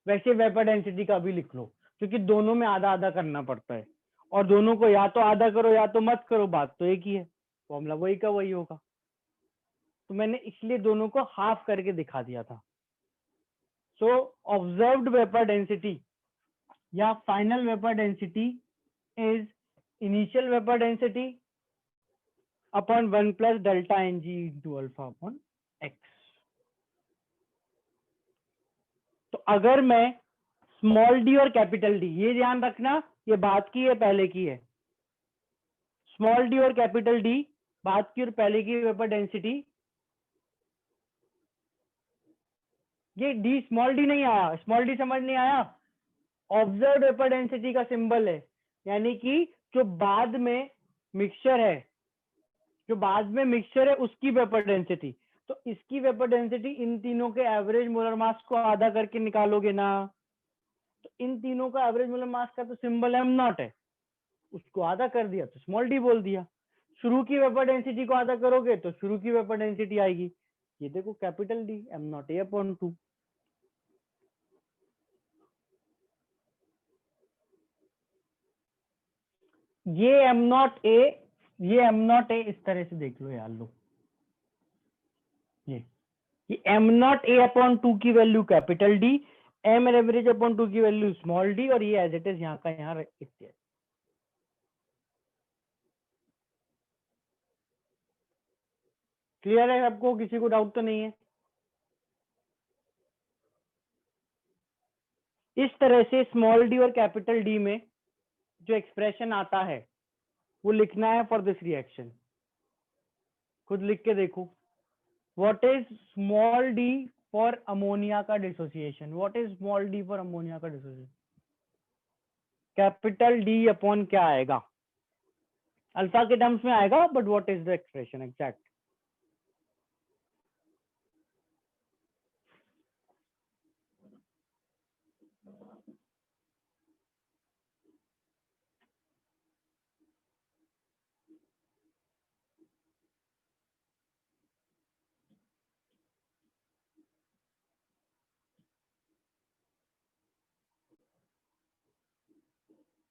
वैसे वेपर डेंसिटी का भी लिख लो, क्योंकि दोनों में आधा आधा करना पड़ता है, और दोनों को या तो आधा करो या तो मत करो, बात तो एक ही है, फॉर्मूला वही का वही होगा। तो मैंने इसलिए दोनों को हाफ करके दिखा दिया था। सो ऑब्जर्व्ड वेपर डेंसिटी या final vapour density is initial vapour density upon 1 plus delta N G into alpha upon X. तो अगर मैं स्मॉल डी और कैपिटल डी, ये ध्यान रखना, ये बाद की है पहले की है, स्मॉल डी और कैपिटल डी बाद की और पहले की वेपर डेंसिटी, ये डी स्मॉल डी नहीं आया, स्मॉल डी समझ नहीं आया, ऑब्जर्व वेपर डेंसिटी का सिंबल है, यानी कि जो बाद में मिक्सचर है, जो बाद में मिक्सचर है उसकी वेपर डेंसिटी। तो इसकी वेपर डेंसिटी इन तीनों के एवरेज मोलर मास को आधा करके निकालोगे ना, तो इन तीनों का एवरेज मोलर मास का तो सिंबल एम नॉट है, उसको आधा कर दिया तो स्मॉल डी बोल दिया। शुरू की वेपर डेंसिटी को आधा करोगे तो शुरू की वेपर डेंसिटी आएगी, ये देखो capital D M not A upon 2। ये एम नॉट ए, ये एम नॉट ए इस तरह से देख लो यार, लो ये एम नॉट ए अपॉन 2 की value capital D, M average upon 2 की वैल्यू स्मॉल डी, और ये एज इट इज यहाँ का यहाँ लिखते हैं। क्लियर है सबको, किसी को डाउट तो नहीं है? इस तरह से स्मॉल डी और कैपिटल डी में जो एक्सप्रेशन आता है वो लिखना है फॉर दिस रिएक्शन। खुद लिख के देखो, what is small D for ammonia का डिसोसिएशन, what is small D for ammonia का डिसोसिएशन, कैपिटल डी अपॉन क्या आएगा, अल्फा के टर्म्स में आएगा, but what is the expression exact.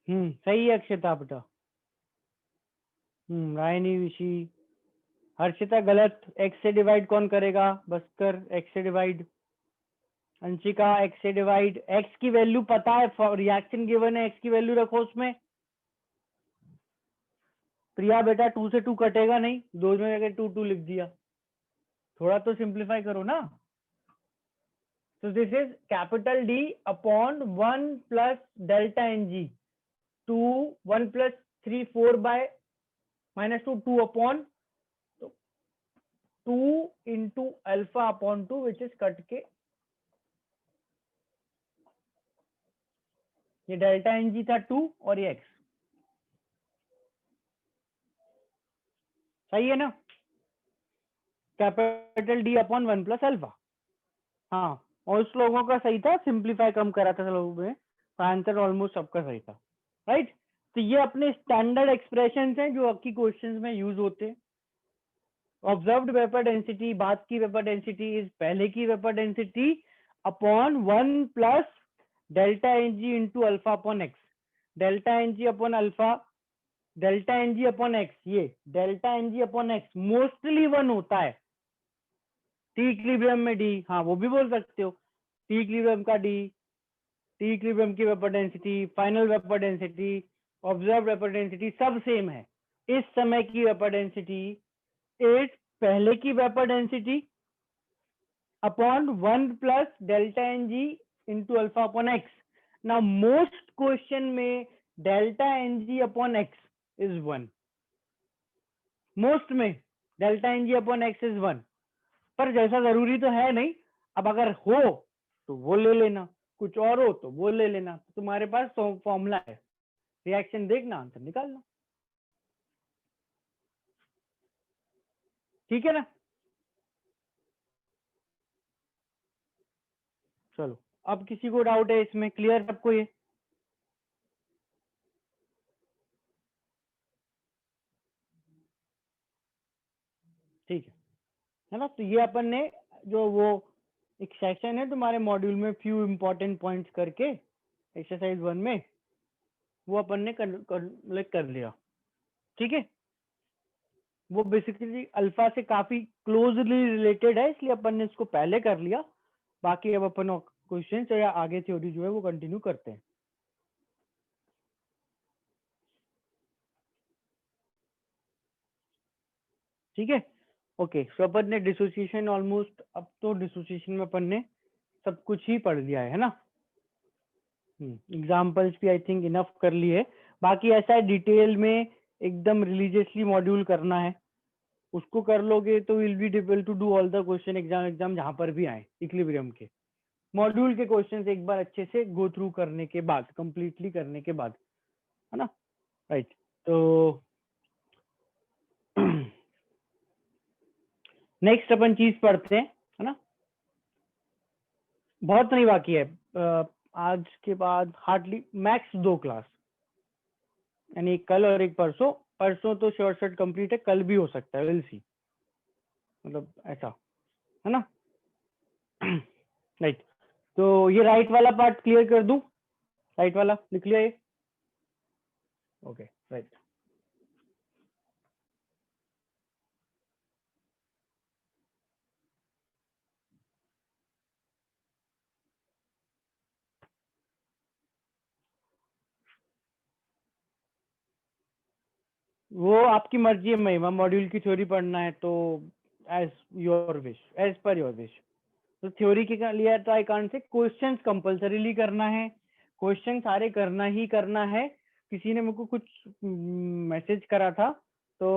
सही है अक्षता बेटा। रायनी विशी, हर्षिता गलत, एक्स से डिवाइड कौन करेगा, बसकर एक्स से डिवाइड, अंशिका एक्स से डिवाइड, एक्स की वैल्यू पता है, रिएक्शन गिवन है, एक्स की वैल्यू रखो उसमें। प्रिया बेटा 2 से 2 कटेगा नहीं, 2 में जगह 2 2 लिख दिया, थोड़ा तो सिंप्लीफाई करो ना। So this is capital D upon 1 plus delta NG, 2, 1 plus 3, 4 by minus 2, 2 upon 2 into alpha upon 2, which is cut के ये डेल्टा NG था 2 और ये x, सही है ना? Capital D upon 1 plus alpha. हाँ, और उस लोगों का सही था, सिंप्लीफाई कम करा था लोगों में, आंसर ऑलमोस्ट सबका सही था, राइट? तो ये अपने स्टैंडर्ड एक्सप्रेशंस हैं जो आपकी क्वेश्चंस में यूज होते हैं। ऑब्जर्व्ड वेपर डेंसिटी, बाद की वेपर डेंसिटी इज पहले की vapour density upon 1 plus delta N G into alpha upon X. Delta N G upon alpha, delta N G upon X, ये delta N G upon X mostly 1 होता है। टी इक्विलिब्रियम में D, हाँ वो भी बोल सकते हो, टी इक्विलिब्रियम का डी, टी इक्विलिब्रियम की vapour density, final vapour density, observe vapour density सब सेम है। इस समय की वेपर डेंसिटी इज पहले की vapour density upon 1 plus delta N G into alpha upon x. Now most question में delta N g upon x is 1, most में delta N g upon x is 1, पर जैसा जरूरी तो है नहीं। अब अगर हो तो वो ले लेना, कुछ और हो तो वो ले लेना, तुम्हारे पास फॉर्मूला है, रिएक्शन देखना, आंसर निकालना, ठीक है ना? चलो, अब किसी को डाउट है इसमें? क्लियर सबको ये? ठीक है ना? तो ये अपन ने जो वो एक सेक्शन है तुम्हारे मॉड्यूल में, फ्यू इंपॉर्टेंट पॉइंट्स करके एक्सरसाइज 1 में, वो अपन ने कर लिया, ठीक है? वो बेसिकली अल्फा से काफी क्लोजली रिलेटेड है, इसलिए अपन ने इसको पहले कर लिया। बाकी अब अपन क्वेश्चन या आगे थ्योरी जो है वो कंटिन्यू करते हैं, ठीक है? ओके, सो अपन ने डिसोसिएशन ऑलमोस्ट, अब तो डिसोसिएशन में अपन ने सब कुछ ही पढ़ लिया है ना? एग्जाम्पल्स भी आई थिंक इनफ कर लिए। बाकी ऐसा है, डिटेल में एकदम रिलीजियसली मॉड्यूल करना है, उसको कर लोगे तो will be able to do all the question exam जहां पर भी आए इक्विलिब्रियम के मॉड्यूल के क्वेश्चंस एक बार अच्छे से गो थ्रू करने के बाद, कंप्लीटली करने के बाद, है ना? राइट, तो नेक्स्ट अपन चीज पढ़ते हैं, है ना? बहुत नहीं बाकी है, आज के बाद हार्डली मैक्स 2 क्लास, यानी एक कल और एक परसों। परसों तो शॉर्ट शॉर्ट कंप्लीट है, कल भी हो सकता है, विल सी, मतलब ऐसा, है ना? राइट, तो ये राइट वाला पार्ट क्लियर कर दूं? राइट वाला लिख लिया ये? Okay, right. वो आपकी मर्जी है, महिमा, मॉड्यूल की थ्योरी पढ़ना है तो as your wish, as per your wish. तो थ्योरी के लिए ट्राई करने से क्वेश्चंस कंपल्सरीली करना है, क्वेश्चन सारे करना ही करना है। किसी ने मेरे को कुछ मैसेज करा था तो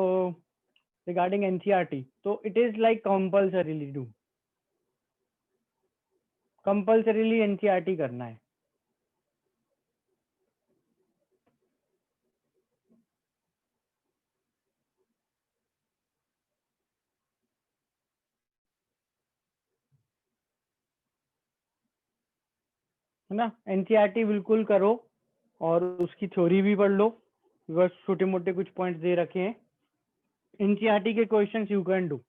रिगार्डिंग एनसीईआरटी, तो it is like compulsorily do, compulsorily NCERT करना है ना? एनसीईआरटी बिल्कुल करो और उसकी थ्योरी भी पढ़ लो, बिकॉज छोटे मोटे कुछ पॉइंट्स दे रखे हैं। एनसीईआरटी के क्वेश्चंस यू कैन डू,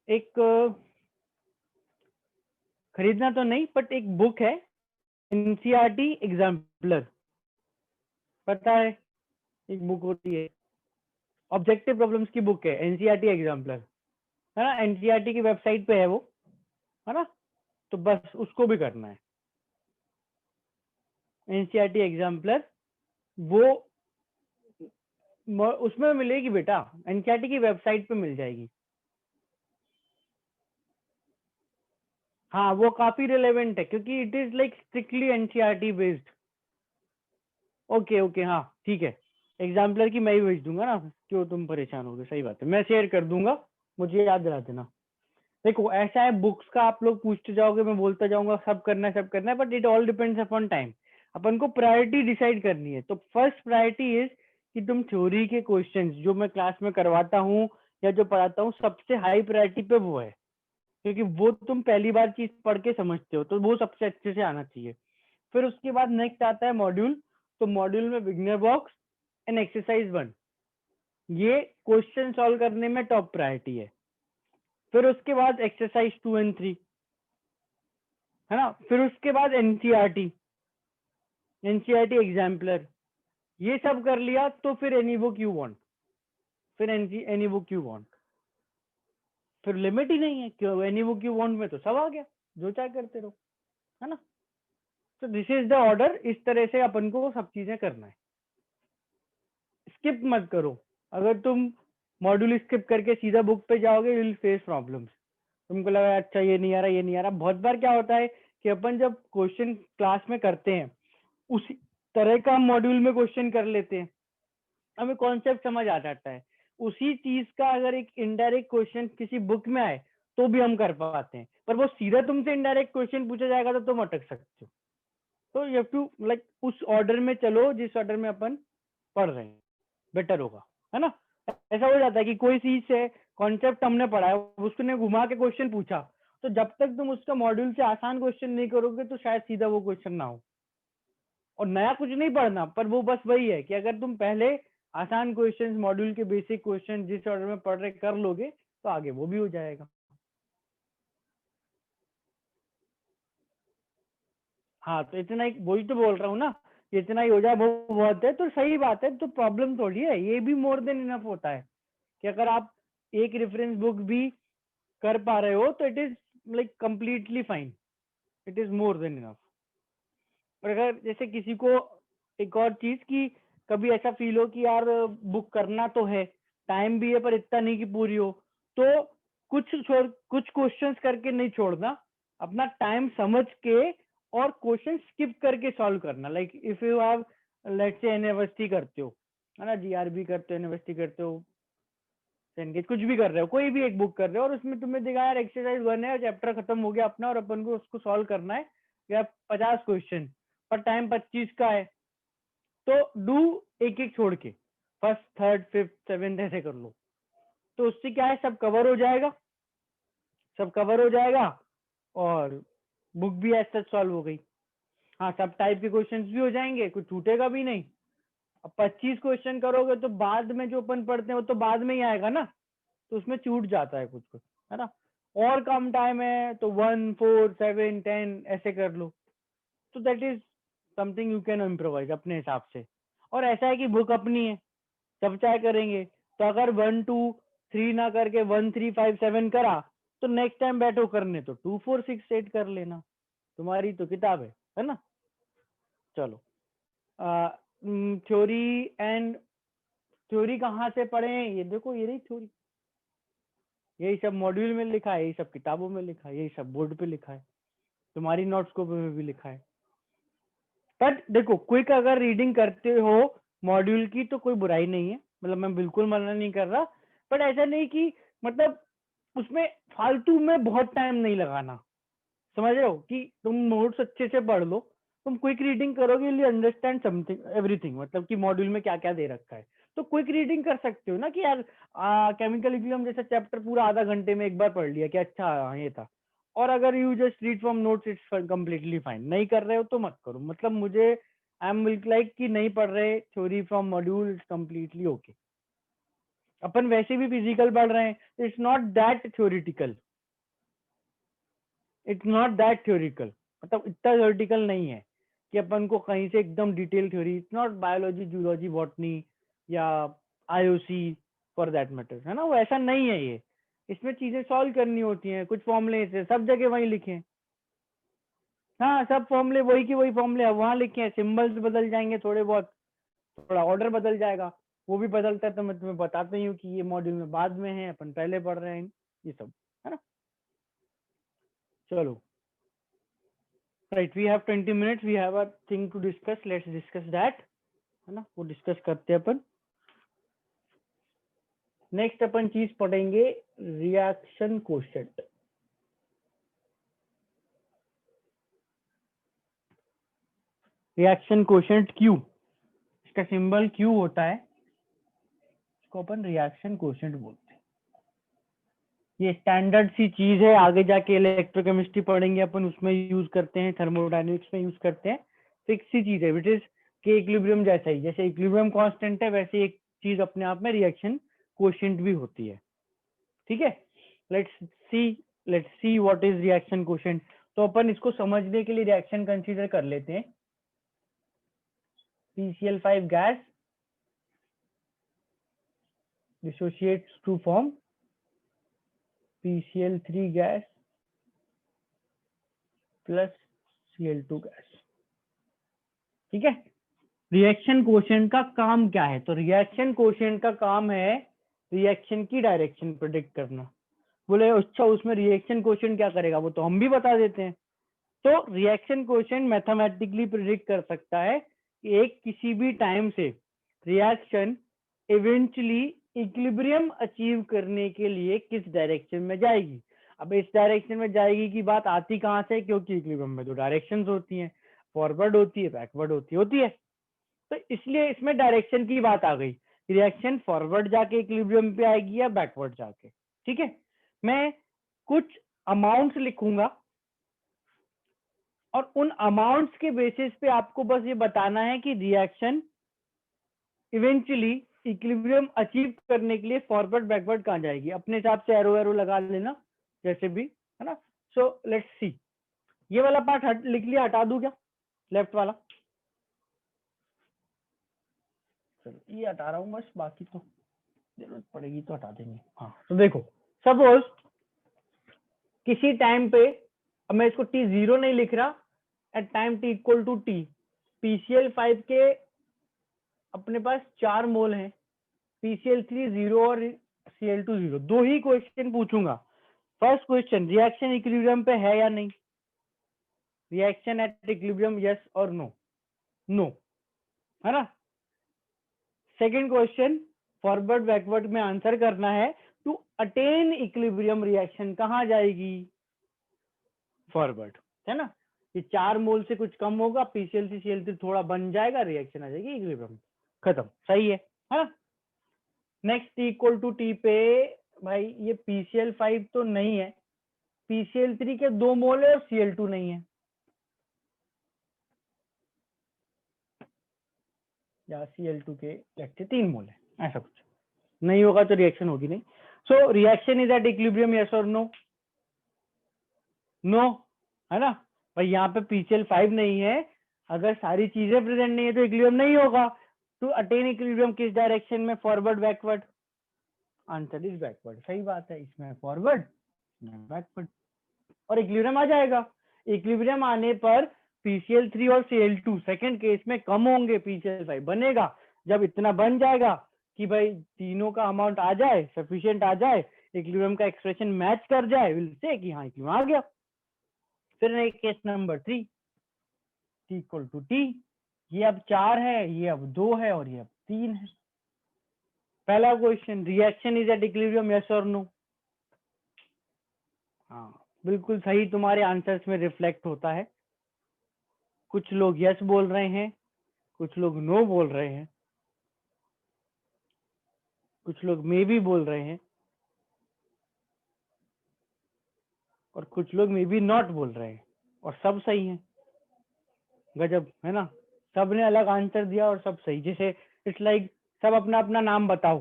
एक खरीदना तो नहीं, बट एक बुक है एनसीईआरटी एग्जाम्पलर, पता है? एक बुक होती है, ऑब्जेक्टिव प्रॉब्लम्स की बुक है, एनसीईआरटी एग्जाम्पलर, है ना? एनसीईआरटी की वेबसाइट पे है वो, है ना? तो बस उसको भी करना है, एनसीईआरटी एग्जाम्पलर, वो उसमें मिलेगी बेटा, एनसीईआरटी की वेबसाइट पे मिल जाएगी। हाँ वो काफी रिलेवेंट है क्योंकि it is like strictly NCERT based. Okay okay हाँ ठीक है, एग्जाम्पलर की मैं ही भेज दूंगा ना, क्यों तुम परेशान होगे, सही बात है, मैं शेयर कर दूंगा, मुझे याद दिला देना। देखो ऐसा है, बुक्स का आप लोग पूछते जाओगे, मैं बोलता जाऊंगा सब करना है सब करना है, but it all depends upon time. अपन को प्रायोरिटी डिसाइड करनी है। तो फर्स्ट प्रायोरिटी इज कि तुम थ्योरी के क्वेश्चंस जो मैं क्लास में करवाता हूँ या जो पढ़ाता हूँ, सबसे हाई प्रायोरिटी पे वो है, क्योंकि वो तुम पहली बार चीज पढ़ के समझते हो, तो वो सबसे अच्छे से आना चाहिए। फिर उसके बाद नेक्स्ट आता है मॉड्यूल। तो मॉड्यूल में बिगनर बॉक्स एंड एक्सरसाइज 1, ये क्वेश्चन सॉल्व करने में टॉप प्रायोरिटी है। फिर उसके बाद एक्सरसाइज 2 एंड 3, है ना। फिर उसके बाद एनसीईआरटी, एनसीईआरटी एग्जाम्पलर, ये सब कर लिया तो फिर एनी बुक यू वांट, फिर एनी बुक यू वांट, फिर लिमिट ही नहीं है, क्यों एनी बुक यू वांट में तो सब आ गया, जो चाहे करते रहो, है ना। तो दिस इज द ऑर्डर, इस तरह से अपन को सब चीजें करना है। स्किप मत करो, अगर तुम मॉड्यूल स्किप करके सीधा बुक पे जाओगे यू विल फेस प्रॉब्लम्स। तुमको लगा अच्छा ये नहीं आ रहा, ये नहीं आ रहा। बहुत बार क्या होता है कि अपन जब क्वेश्चन क्लास में करते हैं उसी तरह का हम मॉड्यूल में क्वेश्चन कर लेते हैं, हमें कॉन्सेप्ट समझ आ जाता है। उसी चीज का अगर एक इनडायरेक्ट क्वेश्चन किसी बुक में आए तो भी हम कर पाते हैं, पर वो सीधा तुमसे इनडायरेक्ट क्वेश्चन पूछा जाएगा तो तुम अटक सकते हो। तो यू हैव टू लाइक उस ऑर्डर में चलो जिस ऑर्डर में अपन पढ़ रहे हैं, बेटर होगा, है ना। ऐसा हो जाता है कि कोई चीज से कॉन्सेप्ट हमने पढ़ा है, उसने घुमा के क्वेश्चन पूछा, तो जब तक तुम उसका मॉड्यूल से आसान क्वेश्चन नहीं करोगे तो शायद सीधा वो क्वेश्चन ना हो। और नया कुछ नहीं पढ़ना, पर वो बस वही है कि अगर तुम पहले आसान क्वेश्चंस, मॉड्यूल के बेसिक क्वेश्चन जिस ऑर्डर में पढ़ रहे कर लोगे तो आगे वो भी हो जाएगा। हाँ तो इतना ही, वही तो बोल रहा हूँ ना, इतना ही हो जाए वो बहुत है, तो सही बात है, तो प्रॉब्लम थोड़ी है, ये भी मोर देन इनफ होता है कि अगर आप एक रेफरेंस बुक भी कर पा रहे हो तो it is like completely fine, it is more than enough. और अगर जैसे किसी को एक और चीज कि कभी ऐसा फील हो कि यार बुक करना तो है, टाइम भी है पर इतना नहीं कि पूरी हो, तो कुछ क्वेश्चंस करके नहीं छोड़ना, अपना टाइम समझ के और क्वेश्चन स्किप करके सॉल्व करना। Like if you have let's say university करते हो, है ना, जीआरबी करते हो, यूनिवर्सिटी करते हो, सेंगेज कुछ भी कर रहे हो, कोई भी एक बुक कर रहे हो और उसमें तुम्हें दिखा यार एक्सरसाइज 1 है और चैप्टर खत्म हो गया अपना और अपन को उसको सॉल्व करना है या 50 क्वेश्चन, पर टाइम 25 का है, तो डू एक एक छोड़ के फर्स्ट थर्ड फिफ्थ सेवेंथ ऐसे कर लो, तो उससे क्या है सब कवर हो जाएगा, सब कवर हो जाएगा और बुक भी ऐसे सच सॉल्व हो गई। हाँ सब टाइप के क्वेश्चंस भी हो जाएंगे, कुछ छूटेगा भी नहीं। अब 25 क्वेश्चन करोगे तो बाद में जो अपन पढ़ते हैं वो तो बाद में ही आएगा ना, तो उसमें छूट जाता है कुछ कुछ, है ना। और कम टाइम है तो 1 4 7 10 ऐसे कर लो, तो that is something you can improvise अपने हिसाब से। और ऐसा है कि बुक अपनी है, सब चाहे करेंगे, तो अगर 1 2 3 ना करके 1 3 5 7 करा तो नेक्स्ट टाइम बैठो करने तो 2 4 6 8 कर लेना, तुम्हारी तो किताब है ना। चलो थ्योरी एंड, थ्योरी कहाँ से पढ़ें, ये देखो ये रही थ्योरी, यही सब मॉड्यूल में लिखा है, यही सब किताबों में लिखा है, यही सब बोर्ड पे लिखा है, तुम्हारी नोट्स कॉपी में भी लिखा है। बट देखो क्विक अगर रीडिंग करते हो मॉड्यूल की तो कोई बुराई नहीं है, मतलब मैं बिल्कुल मना नहीं कर रहा, बट ऐसा नहीं कि मतलब उसमें फालतू में बहुत टाइम नहीं लगाना, समझ रहे हो, कि तुम नोट्स अच्छे से पढ़ लो, तुम क्विक रीडिंग करोगे यू अंडरस्टैंड समथिंग एवरीथिंग, मतलब कि मॉड्यूल में क्या क्या दे रखा है, तो क्विक रीडिंग कर सकते हो ना कि यार केमिकल इक्विलिब्रियम जैसा चैप्टर पूरा आधा घंटे में एक बार पढ़ लिया कि अच्छा ये था, और अगर you just read from notes it's completely fine, नहीं कर रहे हो तो मत करो, मतलब मुझे आई एम लाइक कि नहीं पढ़ रहे theory from module it's completely okay. अपन वैसे भी फिजिकल पढ़ रहे हैं, it's not that theoretical, it's not that theoretical, मतलब इतना थ्योरिटिकल नहीं है कि अपन को कहीं से एकदम detail theory, it's not biology zoology botany या आईओसी फॉर दैट मैटर, है ना, वो ऐसा नहीं है ये, इसमें चीजें सॉल्व करनी होती हैं, कुछ फॉर्मूले से सब जगह वही लिखे हैं। हाँ सब फॉर्मूले वही की वही फॉर्मूले वहां लिखे हैं, सिंबल्स बदल जाएंगे थोड़े बहुत, थोड़ा ऑर्डर बदल जाएगा, वो भी बदलता है तो मैं तुम्हें बताता ही हूँ कि ये मॉड्यूल में बाद में है, अपन पहले पढ़ रहे हैं, ये सब, है ना। चलो right, we have 20 minutes, we have a thing to discuss, let's discuss that, है ना, वो डिस्कस करते हैं अपन। नेक्स्ट अपन चीज पढ़ेंगे reaction quotient. Reaction quotient Q, इसका सिंबल क्यू होता है, इसको अपन रिएक्शन कोशेंट बोलते हैं। ये स्टैंडर्ड सी चीज है, आगे जाके इलेक्ट्रोकेमिस्ट्री पढ़ेंगे अपन, उसमें यूज करते हैं, थर्मोडायनेमिक्स में यूज करते हैं। फिक्स सी चीज है, विच इज के इक्विलिब्रियम जैसा ही, जैसे इक्विलिब्रियम कांस्टेंट है वैसे एक चीज अपने आप में रिएक्शन कोशेंट भी होती है। ठीक है, let's see what is reaction quotient. तो अपन इसको समझने के लिए रिएक्शन कंसीडर कर लेते हैं। PCl5 gas dissociates to form PCl3 gas plus Cl2 gas. ठीक है, रिएक्शन कोशेंट का काम क्या है? तो रिएक्शन कोशेंट का काम है रिएक्शन की डायरेक्शन प्रेडिक्ट करना। बोले अच्छा उसमें रिएक्शन कोशेंट क्या करेगा, वो तो हम भी बता देते हैं। तो रिएक्शन कोशेंट मैथमेटिकली प्रेडिक्ट कर सकता है कि एक किसी भी टाइम से रिएक्शन इवेंचुअली इक्विलिब्रियम अचीव करने के लिए किस डायरेक्शन में जाएगी। अब इस डायरेक्शन में जाएगी की बात आती कहां से, क्योंकि इक्विलिब्रियम में दो डायरेक्शंस होती हैं, फॉरवर्ड होती है, बैकवर्ड होती है। तो इसलिए इसमें डायरेक्शन की बात आ गई, रिएक्शन फॉरवर्ड जाके इक्विलिब्रियम पे आएगी या बैकवर्ड जाके। ठीक है, मैं कुछ अमाउंट्स लिखूंगा और उन अमाउंट्स के बेसिस पे आपको बस ये बताना है कि रिएक्शन इवेंचुअली इक्विलिब्रियम अचीव करने के लिए फॉरवर्ड बैकवर्ड कहां जाएगी। अपने हिसाब से एरो एरो लगा लेना जैसे भी, है ना। सो लेट्स सी, ये वाला पार्ट लिख लिया, हटा दूं क्या लेफ्ट वाला? चलो ये हटा रहा हूं बस, बाकी तो जरूरत पड़ेगी तो हटा देंगे। हाँ, तो देखो सपोज किसी टाइम पे, अब मैं इसको T0 नहीं लिख रहा, at time T equal to T, PCl5 के अपने पास 4 मोल हैं, PCl3 0 और Cl2 0। दो ही क्वेश्चन पूछूंगा। फर्स्ट क्वेश्चन, रिएक्शन इक्विलिब्रियम पे है या नहीं, रिएक्शन एट इक्विलिब्रियम यस और नो, नो, है ना। सेकंड क्वेश्चन, फॉरवर्ड बैकवर्ड में आंसर करना है, टू अटेन इक्विलिब्रियम रिएक्शन कहां जाएगी, फॉरवर्ड, है ना। ये 4 मोल से कुछ कम होगा, PCl3 Cl3 थोड़ा बन जाएगा, रिएक्शन आ जाएगी इक्विलिब्रियम, खत्म, सही है ना। Next T equal to T पे भाई ये PCl5 तो नहीं है, PCl3 के 2 मोल है और Cl2 नहीं है, या Cl2 के लगते 3 मोल है, ऐसा कुछ नहीं होगा तो रिएक्शन होगी नहीं। So reaction is at equilibrium yes और नो, नो, है ना भाई। यहाँ पे PCl5 नहीं है, अगर सारी चीजें प्रेजेंट नहीं है तो इक्विलिब्रियम नहीं होगा। टू अटेन इक्विलिब्रियम किस डायरेक्शन में, forward backward, answer is backward, सही बात है, इसमें फॉरवर्ड इसमें बैकवर्ड, और इक्विलिब्रियम आ जाएगा। इक्विलिब्रियम आने पर PCl3 और Cl2 सेकंड केस में कम होंगे, PCl5 बनेगा। जब इतना बन जाएगा कि भाई तीनों का अमाउंट आ जाए, सफिशिएंट आ जाए, इक्विलिब्रियम का एक्सप्रेशन मैच कर जाए, विल से कि हाँ इक्विलिब्रियम आ गया। फिर case number 3, T equal to T, ये अब 4 है, ये अब 2 है और ये अब 3 है। पहला question, reaction is at equilibrium yes और नो। हाँ बिल्कुल सही, तुम्हारे आंसर्स में रिफ्लेक्ट होता है। कुछ लोग यस बोल रहे हैं, कुछ लोग नो बोल रहे हैं, कुछ लोग मे बी बोल रहे हैं, और कुछ लोग मे बी नॉट बोल रहे हैं, और सब सही है। गजब है ना, सबने अलग आंसर दिया और सब सही। जैसे इट्स लाइक सब अपना अपना नाम बताओ,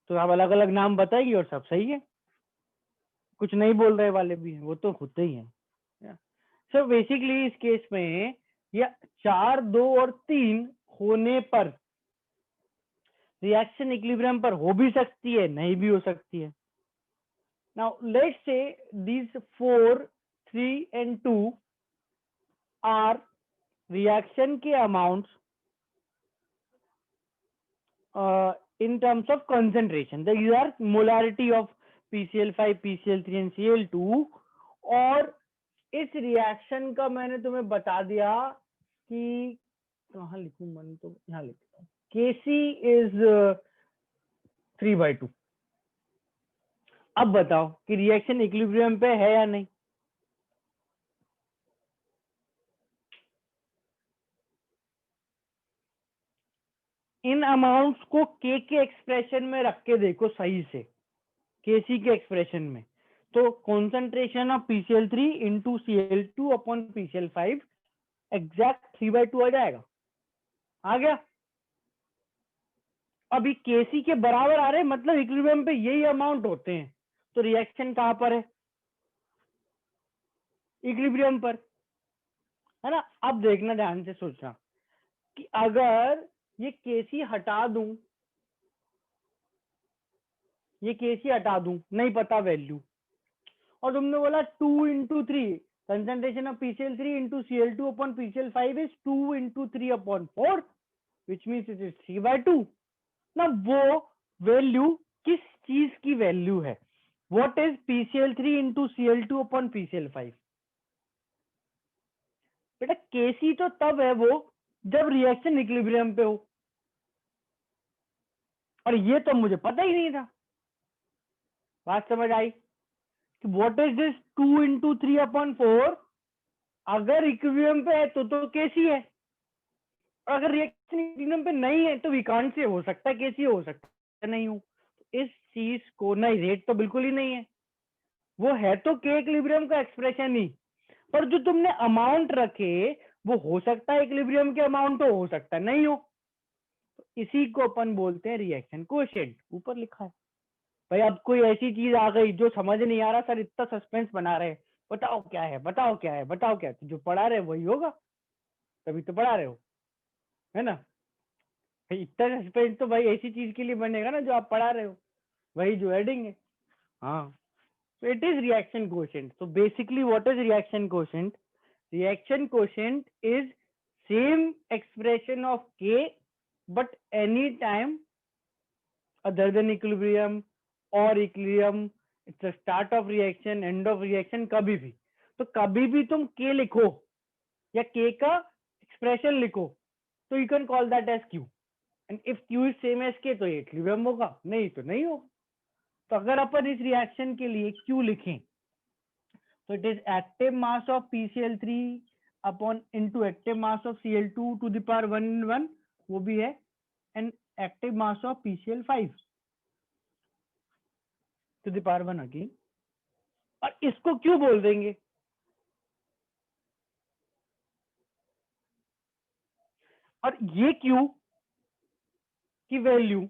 तो आप अलग अलग नाम बताएगी और सब सही है। कुछ नहीं बोल रहे वाले भी हैं, वो तो होते ही हैं। सो बेसिकली इस केस में ये 4, 2 और 3 होने पर रिएक्शन इक्विलिब्रियम पर हो भी सकती है, नहीं भी हो सकती है। Now let's say these 4, 3 and 2 are reaction के amounts in terms of concentration. These are molarity of PCl5, PCl3 and Cl2, or इस रिएक्शन का मैंने तुम्हें बता दिया कि कहाँ लिखूं, मन तो यहाँ लिखता हूँ, Kc इज 3/2। अब बताओ कि रिएक्शन इक्विलिब्रियम पे है या नहीं। इन अमाउंट्स को के एक्सप्रेशन में रख के देखो सही से, Kc के एक्सप्रेशन में, तो concentration of PCl3 into Cl2 upon PCl5 exact 3/2 आ जाएगा। आ गया। अभी Kc के बराबर आ रहे, मतलब इक्विलिब्रियम पे यही अमाउंट होते हैं, तो रिएक्शन कहां पर है, इक्विलिब्रियम पर, है ना। अब देखना, ध्यान से सोचना कि अगर ये Kc हटा दूं, ये Kc हटा दूं, नहीं पता वैल्यू, और तुमने बोला 2 into 3, concentration of PCl3 into Cl2 upon PCl5 is 2 into 3 upon 4 which means it is 3/2 ना। वो वैल्यू किस चीज की वैल्यू है, what is PCl3 into Cl2 upon PCl5। बेटा Kc तो तब है वो जब रिएक्शन इक्विलिब्रियम पे हो, और ये तो मुझे पता ही नहीं था। बात समझ आई कि what is this 2 into 3 upon 4, अगर इक्विलिब्रियम पे है तो Kc है, और अगर रिएक्शन इक्विलिब्रियम पे नहीं है तो विकांत से हो सकता है Kc, हो सकता है नहीं हो। इस चीज को, नहीं रेट तो बिल्कुल ही नहीं है, वो है तो के इक्विलिब्रियम का एक्सप्रेशन ही, पर जो तुमने अमाउंट रखे वो हो सकता है इक्विलिब्रियम के अमाउंट हो सकता है नहीं हो, तो इसी को अपन बोलते हैं रिएक्शन कोएफिशिएंट। ऊपर लिखा है। भाई अब कोई ऐसी चीज आ गई जो समझ नहीं आ रहा, सर इतना सस्पेंस बना रहे, बताओ क्या है, बताओ क्या है, बताओ क्या है, तो जो पढ़ा रहे वही होगा, तभी तो पढ़ा रहे हो, है ना। भाई इतना सस्पेंस तो भाई ऐसी चीज के लिए बनेगा ना जो आप पढ़ा रहे हो, वही जो हेडिंग है। हाँ, so it is reaction quotient. So basically what is reaction quotient? Reaction quotient is same expression of K but any time other than equilibrium or equilibrium, it's the start of reaction, end of reaction, कभी भी, तो कभी भी तुम K लिखो या K का expression लिखो तो you can call that as Q, and if Q is same as K तो ये equilibrium होगा, नहीं तो नहीं होगा। तो अगर अपन इस रिएक्शन के लिए Q लिखें तो it is active mass of PCl3 upon into active mass of Cl2 to the power 1/1, वो भी है, and active mass of PCl5 to the power 1 again, और इसको क्यों बोल देंगे, और ये Q की वैल्यू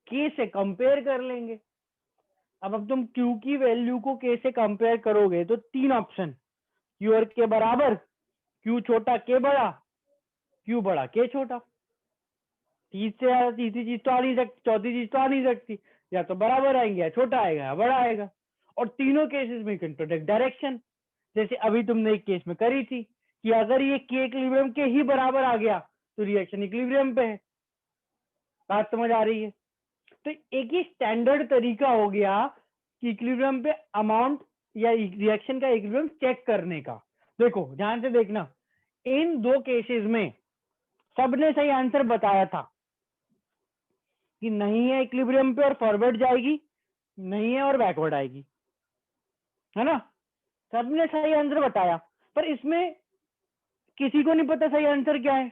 K से कंपेयर कर लेंगे। अब तुम Q की वैल्यू को K से कंपेयर करोगे तो तीन ऑप्शन, Q और K बराबर, Q छोटा K बड़ा, Q बड़ा K छोटा। तीसरी चीज तो आ नहीं सकती, चौथी चीज तो आ नहीं सकती, या तो बराबर आएंगे या छोटा आएगा या बड़ा आएगा, और तीनों केसेस में कैन प्रोडक्ट डायरेक्शन, जैसे अभी तुमने एक केस में करी थी कि अगर ये के इक्विलिब्रियम के ही बराबर आ गया तो रिएक्शन इक्विलिब्रियम पे है। बात समझ आ रही है। तो एक ही स्टैंडर्ड तरीका हो गया कि इक्विलिब्रियम पे अमाउंट या रिएक्शन का इक्विलिब्रियम चेक करने का। देखो ध्यान से देखना, इन दो केसेस में सबने सही आंसर बताया था कि नहीं है इक्विलिब्रियम पे और फॉरवर्ड जाएगी, नहीं है और बैकवर्ड आएगी, है ना। सबने सही आंसर बताया, पर इसमें किसी को नहीं पता सही आंसर क्या है,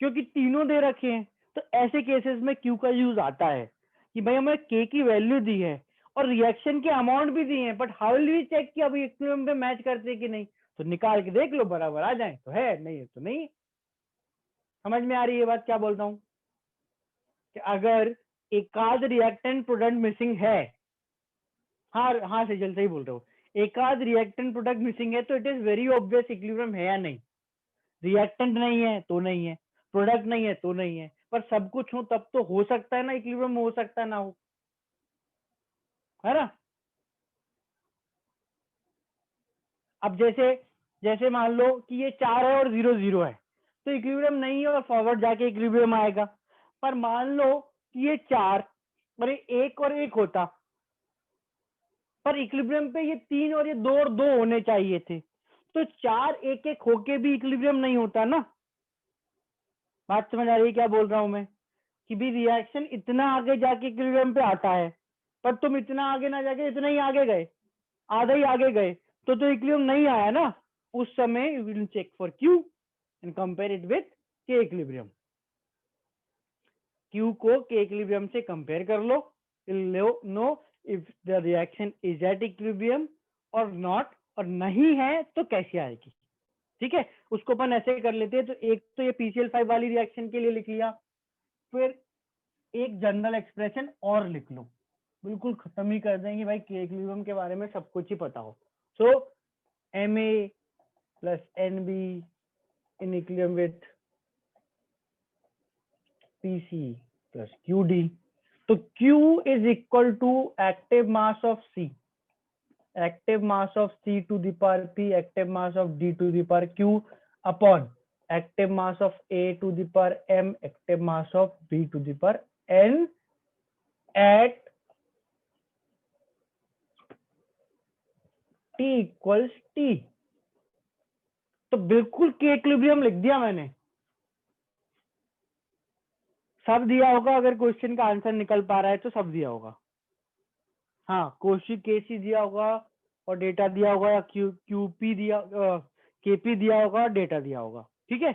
क्योंकि तीनों दे रखे हैं। तो ऐसे केसेस में क्यू का यूज आता है कि भाई हमें के की वैल्यू दी है और रिएक्शन के अमाउंट भी दिए हैं, but how will we check कि अभी इक्विलिब्रियम पे मैच करते हैं कि नहीं, तो निकाल के देख लो, बराबर आ जाए तो है, नहीं है तो नहीं। समझ में आ रही है बात क्या बोलता हूँ, कि अगर एक आध रिएक्टेंट प्रोडक्ट मिसिंग है, हाँ हाँ सही सही बोल रहे हो, एक आध रिएक्टेंट प्रोडक्ट मिसिंग है तो it is very obvious equilibrium है या नहीं। रिएक्टेंट नहीं है तो नहीं है, प्रोडक्ट नहीं है तो नहीं है, पर सब कुछ हो तब तो हो सकता है ना इक्विलिब्रियम, हो सकता है ना हो, है ना। अब जैसे जैसे मान लो कि ये 4 है और 0 0 है तो इक्विलिब्रियम नहीं है और फॉरवर्ड जाके इक्विलिब्रियम आएगा। पर मान लो कि ये 4 और ये 1 और 1 होता, पर इक्विलिब्रियम पे ये 3 और ये 2 और 2 होने चाहिए थे, तो 4 एक एक होके भी इक्विलिब्रियम नहीं होता ना। बात समझ आ रही है क्या बोल रहा हूं मैं? कि भी रिएक्शन इतना आगे जाके इक्विलिब्रियम पे आता है, पर तुम इतना आगे ना जाके इतना ही आगे गए, आधा ही आगे गए, तो इक्विलिब्रियम नहीं आया ना। उस समय you will check for Q and compare it with K equilibrium. Q को के इक्विलिब्रियम से कंपेयर कर लो, no if the reaction is at equilibrium or not, और नहीं है तो कैसे आएगी। ठीक है, उसको अपन ऐसे कर लेते हैं। तो एक तो ये PCl5 वाली रिएक्शन के लिए लिख लिया, फिर एक जनरल एक्सप्रेशन और लिख लो, बिल्कुल खत्म ही कर देंगे भाई, के इक्विलिब्रियम के बारे में सब कुछ ही पता हो। सो Ma plus Nb in equilibrium with Pc plus Qd, तो Q is equal to active mass of C, active mass of C to the power P, active mass of D to the power Q upon active mass of A to the power M, active mass of B to the power N at T equals T। तो बिल्कुल के equilibrium लिख दिया मैंने, सब दिया होगा। अगर क्वेश्चन का आंसर निकल पा रहा है तो सब दिया होगा। हाँ, कोशिश केसी दिया होगा और डेटा दिया होगा, या क्यूपी दिया, केपी दिया होगा और डेटा दिया होगा। ठीक है,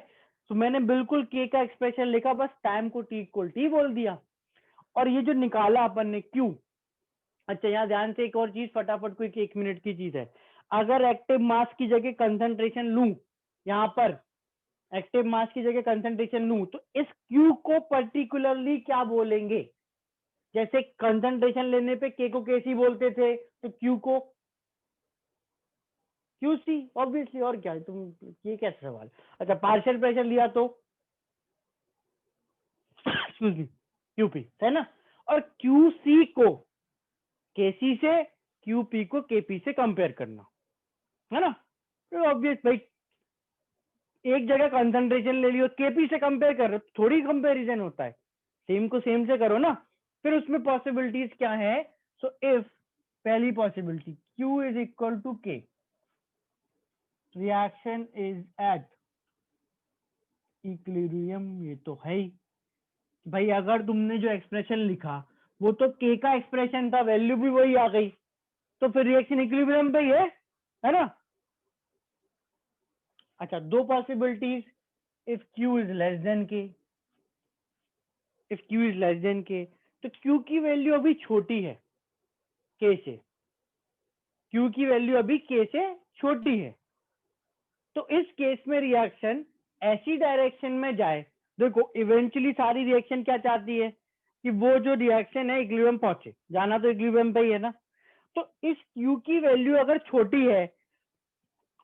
तो मैंने बिल्कुल के का एक्सप्रेशन लिखा, बस टाइम को टी इक्वल टी बोल दिया। और ये जो निकाला अपन ने क्यू, अच्छा यहाँ ध्यान से एक और चीज, फटाफट कोई 1 मिनट की चीज है। अगर एक्टिव मास की जगह कंसंट्रेशन लूं, यहाँ पर एक्टिव मास की जगह कंसंट्रेशन लूं, तो इस क्यू को पर्टिकुलरली क्या बोलेंगे? जैसे कंसंट्रेशन लेने पे के को केसी बोलते थे, तो क्यू को क्यूसी ऑब्वियसली। और क्या है, तुम ये कैसा सवाल। अच्छा, पार्शियल प्रेशर लिया तो क्यूपी है ना, और क्यूसी को केसी से, क्यूपी को केपी से कंपेयर करना है ना। तो ऑब्वियस भाई, एक जगह कंसंट्रेशन ले लियो, केपी से कंपेयर कर रहे हो, थोड़ी कंपैरिजन होता है, सेम को सेम से करो ना। फिर उसमें पॉसिबिलिटीज क्या है? सो इफ पहली possibility Q is equal to K, reaction is at equilibrium, ये तो है ही भाई। अगर तुमने जो एक्सप्रेशन लिखा वो तो के का एक्सप्रेशन था, वैल्यू भी वही आ गई, तो फिर रिएक्शन इक्विलिब्रियम पे ही है ना। अच्छा, दो possibilities, if Q is less than K, if Q is less than K, तो Q की वैल्यू अभी छोटी है के से, Q की वैल्यू अभी के से छोटी है। तो इस केस में रिएक्शन ऐसी डायरेक्शन में जाए, देखो इवेंचुअली सारी रिएक्शन क्या चाहती है कि वो जो रिएक्शन है इक्विलिब्रियम पहुंचे, जाना तो इक्विलिब्रियम पे ही है ना। तो इस Q की वैल्यू अगर छोटी है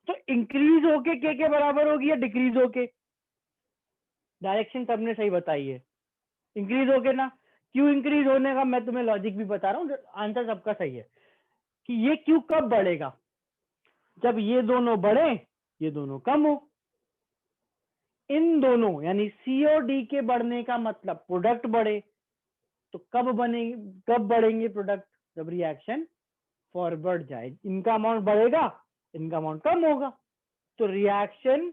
तो इंक्रीज होके के बराबर होगी या डिक्रीज होके? डायरेक्शन सबने सही बताई है, इंक्रीज होके ना। क्यू इंक्रीज होने का मैं तुम्हें लॉजिक भी बता रहा हूँ, आंसर सबका सही है कि ये क्यू कब बढ़ेगा? जब ये दोनों बढ़े, ये दोनों कम हो। इन दोनों यानी सी और डी के बढ़ने का मतलब प्रोडक्ट बढ़े। तो कब बढ़ेंगे प्रोडक्ट? जब रिएक्शन फॉरवर्ड जाए, इनका अमाउंट बढ़ेगा, इनका अमाउंट कम होगा। तो रिएक्शन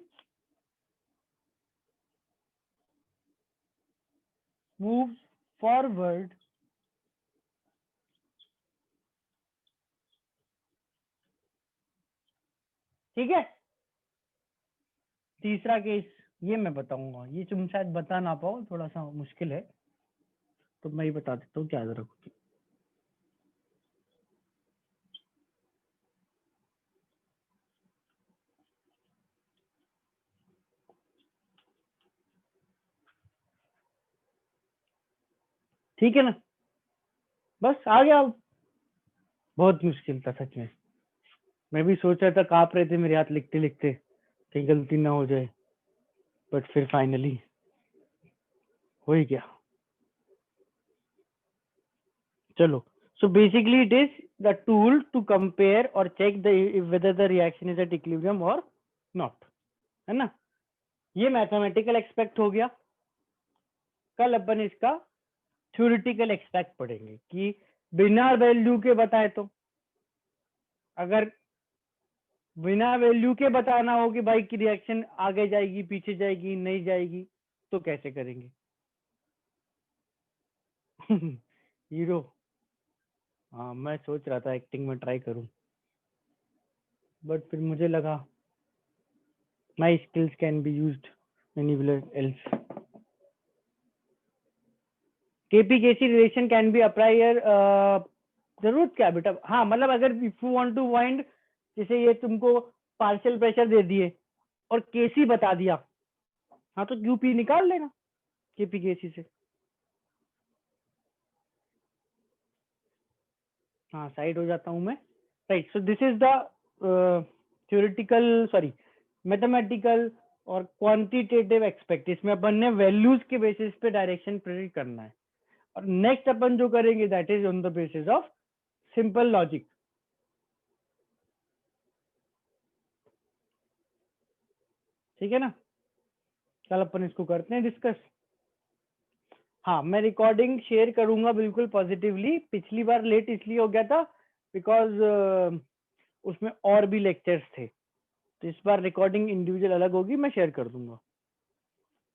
मूव फॉरवर्ड ठीक है। तीसरा केस ये मैं बताऊंगा, ये तुम शायद बता ना पाओ, थोड़ा सा मुश्किल है, तो मैं ही बता देता हूँ, क्या याद रखोगे। ठीक है ना, बस आ गया। बहुत मुश्किल था सच में, मैं भी सोच रहा था, कांप रहे थे मेरे हाथ लिखते लिखते, कहीं गलती ना हो जाए, बट फिर फाइनली हो ही गया। चलो, so basically it is the tool to compare or check whether the reaction is at equilibrium or not, है ना। ये मैथमेटिकल एक्सपेक्ट हो गया। कल अपन इसका थ्योरेटिकल एक्सपेक्ट पढ़ेंगे कि बिना वैल्यू के बताए तो, अगर बिना वैल्यू के बताना हो कि बाइक की रिएक्शन आगे जाएगी, पीछे जाएगी, नहीं जाएगी, तो कैसे करेंगे? हीरो। हाँ, मैं सोच रहा था एक्टिंग में ट्राई करूं, बट फिर मुझे लगा my skills can be used anywhere else. KP KC relation can be apply here. जरूरत क्या बेटा? हाँ, मतलब अगर if you want to find, जैसे ये तुमको पार्शियल प्रेशर दे दिए और केसी बता दिया, हाँ तो यूपी निकाल लेना केपी-केसी से। हाँ, साइड हो जाता हूं मैं। Right, so this is the theoretical, sorry, mathematical और क्वांटिटेटिव एक्सपेक्ट। इसमें अपन ने वैल्यूज के बेसिस पे डायरेक्शन प्रेडिक्ट करना है, और नेक्स्ट अपन जो करेंगे that is on the basis of simple logic. ठीक है ना? कल अपन इसको करते हैं डिस्कस। हाँ, मैं रिकॉर्डिंग शेयर करूंगा बिल्कुल पॉजिटिवली। पिछली बार लेट इसलिए हो गया था बिकॉज उसमें और भी लेक्चर्स थे, तो इस बार रिकॉर्डिंग इंडिविजुअल अलग होगी, मैं शेयर कर दूंगा।